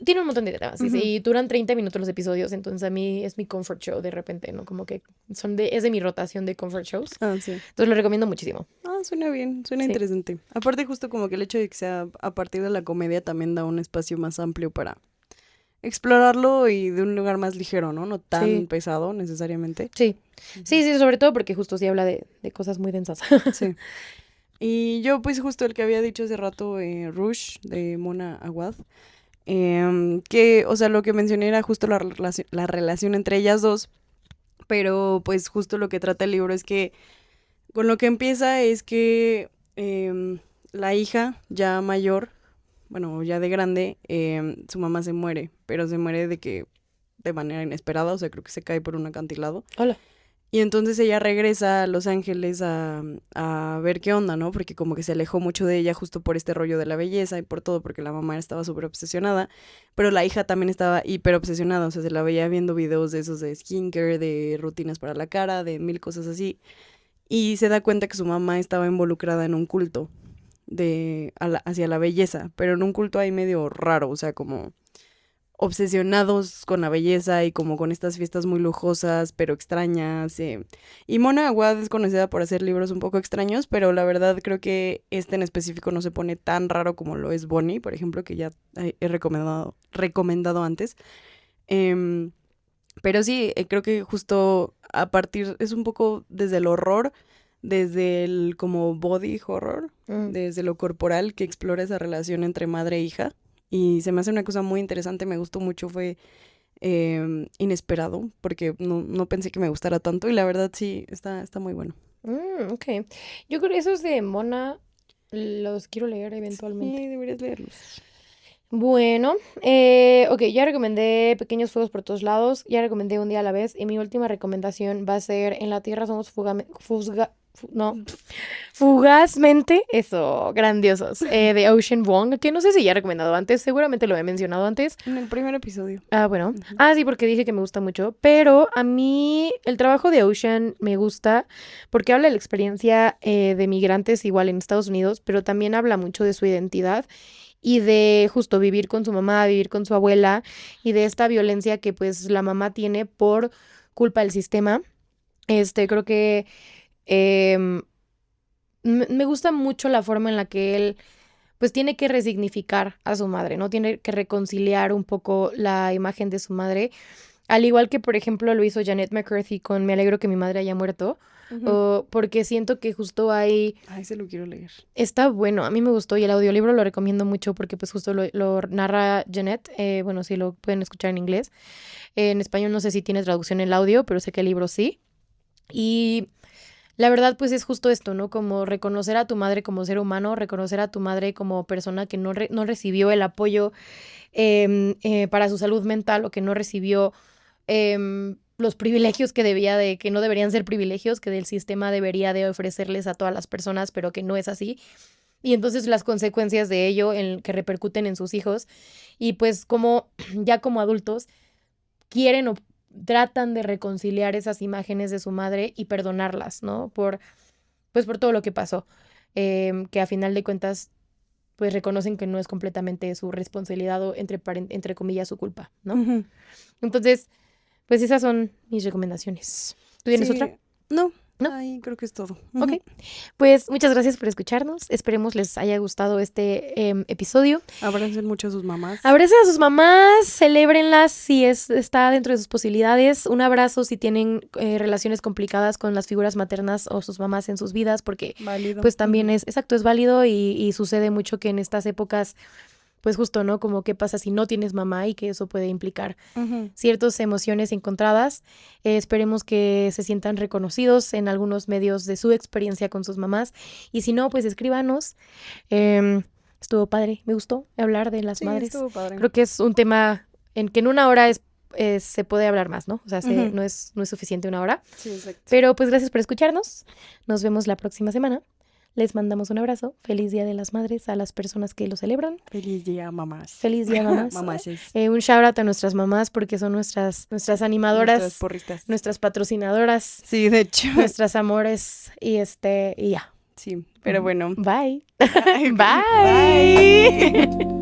tiene un montón de temas, sí, sí, Ujú. y duran 30 minutos los episodios, entonces a mí es mi comfort show de repente, ¿no? Como que es de mi rotación de comfort shows. Ah, sí. Entonces lo recomiendo muchísimo. Ah, suena bien, suena Sí, interesante. Aparte, justo como que el hecho de que sea a partir de la comedia también da un espacio más amplio para explorarlo y de un lugar más ligero, ¿no? No tan sí, pesado necesariamente. sí. Ujú. Sí, sí, sobre todo porque justo sí habla de cosas muy densas. Sí. Y yo, pues justo el que había dicho hace rato, Rush, de Mona Awad, que, o sea, lo que mencioné era justo la relación entre ellas dos, pero pues justo lo que trata el libro es que con lo que empieza es que la hija ya mayor, bueno, ya de grande, su mamá se muere, pero se muere de manera inesperada, o sea, creo que se cae por un acantilado. Hola. Y entonces ella regresa a Los Ángeles a ver qué onda, ¿no? Porque como que se alejó mucho de ella justo por este rollo de la belleza y por todo, porque la mamá estaba súper obsesionada, pero la hija también estaba hiper obsesionada, o sea, se la veía viendo videos de esos de skincare, de rutinas para la cara, de mil cosas así, y se da cuenta que su mamá estaba involucrada en un culto hacia la belleza, pero en un culto ahí medio raro, o sea, como obsesionados con la belleza y como con estas fiestas muy lujosas, pero extrañas. Y Mona Awad es conocida por hacer libros un poco extraños, pero la verdad creo que este en específico no se pone tan raro como lo es Bonnie, por ejemplo, que ya he recomendado antes. Em, pero sí, creo que justo a partir, es un poco desde el horror, desde el como body horror, desde lo corporal, que explora esa relación entre madre e hija. Y se me hace una cosa muy interesante, me gustó mucho, fue inesperado, porque no pensé que me gustara tanto y la verdad sí, está muy bueno. Ok. Yo creo que esos de Mona los quiero leer eventualmente. Sí, deberías leerlos. Bueno, ok, ya recomendé Pequeños Fuegos por Todos Lados, ya recomendé Un Día a la Vez y mi última recomendación va a ser En la Tierra Somos Fugazmente, eso, grandiosos, de Ocean Vuong, que no sé si ya he recomendado antes, seguramente lo he mencionado antes. En el primer episodio. Ah, bueno. Sí, porque dije que me gusta mucho, pero a mí el trabajo de Ocean me gusta porque habla de la experiencia de migrantes igual en Estados Unidos, pero también habla mucho de su identidad y de justo vivir con su mamá, vivir con su abuela y de esta violencia que pues la mamá tiene por culpa del sistema. Creo que em, me gusta mucho la forma en la que él pues tiene que resignificar a su madre, ¿no? Tiene que reconciliar un poco la imagen de su madre, al igual que por ejemplo lo hizo Janet McCarthy con Me alegro que mi madre haya muerto. Porque siento que justo ahí Ay, se lo quiero leer. está bueno, a mí me gustó y el audiolibro lo recomiendo mucho porque pues justo lo narra Janet, bueno, sí lo pueden escuchar en inglés, en español no sé si tiene traducción el audio, pero sé que el libro sí, y la verdad pues es justo esto, ¿no? Como reconocer a tu madre como ser humano, reconocer a tu madre como persona que no recibió el apoyo para su salud mental o que no recibió los privilegios que no deberían ser privilegios, que del sistema debería de ofrecerles a todas las personas, pero que no es así. Y entonces las consecuencias de ello que repercuten en sus hijos. Y pues como ya como adultos quieren o tratan de reconciliar esas imágenes de su madre y perdonarlas, ¿no? Por todo lo que pasó. Que a final de cuentas pues reconocen que no es completamente su responsabilidad o entre comillas su culpa, ¿no? Entonces, pues esas son mis recomendaciones. ¿Tú tienes otra? No. ¿No? Ahí creo que es todo. Ok, pues muchas gracias por escucharnos. Esperemos les haya gustado este episodio. Abracen mucho a sus mamás. Abracen a sus mamás, celébrenlas si está dentro de sus posibilidades. Un abrazo si tienen relaciones complicadas con las figuras maternas o sus mamás en sus vidas, porque Válido. pues también es válido y sucede mucho que en estas épocas pues justo, ¿no? Como qué pasa si no tienes mamá y que eso puede implicar ciertas emociones encontradas. Esperemos que se sientan reconocidos en algunos medios de su experiencia con sus mamás. Y si no, pues escríbanos. Estuvo padre, me gustó hablar de las madres. Estuvo padre. Creo que es un tema en que en una hora se puede hablar más, ¿no? O sea, no es suficiente una hora. Sí, exacto. Pero pues gracias por escucharnos. Nos vemos la próxima semana. Les mandamos un abrazo. Feliz Día de las Madres a las personas que lo celebran. Feliz día, mamás. Feliz día, mamás. Mamases. Un shout out a nuestras mamás porque son nuestras animadoras. Nuestras porristas. Nuestras patrocinadoras. Sí, de hecho. Nuestras amores y y ya. Sí, pero bueno. Bye. Bye. Bye.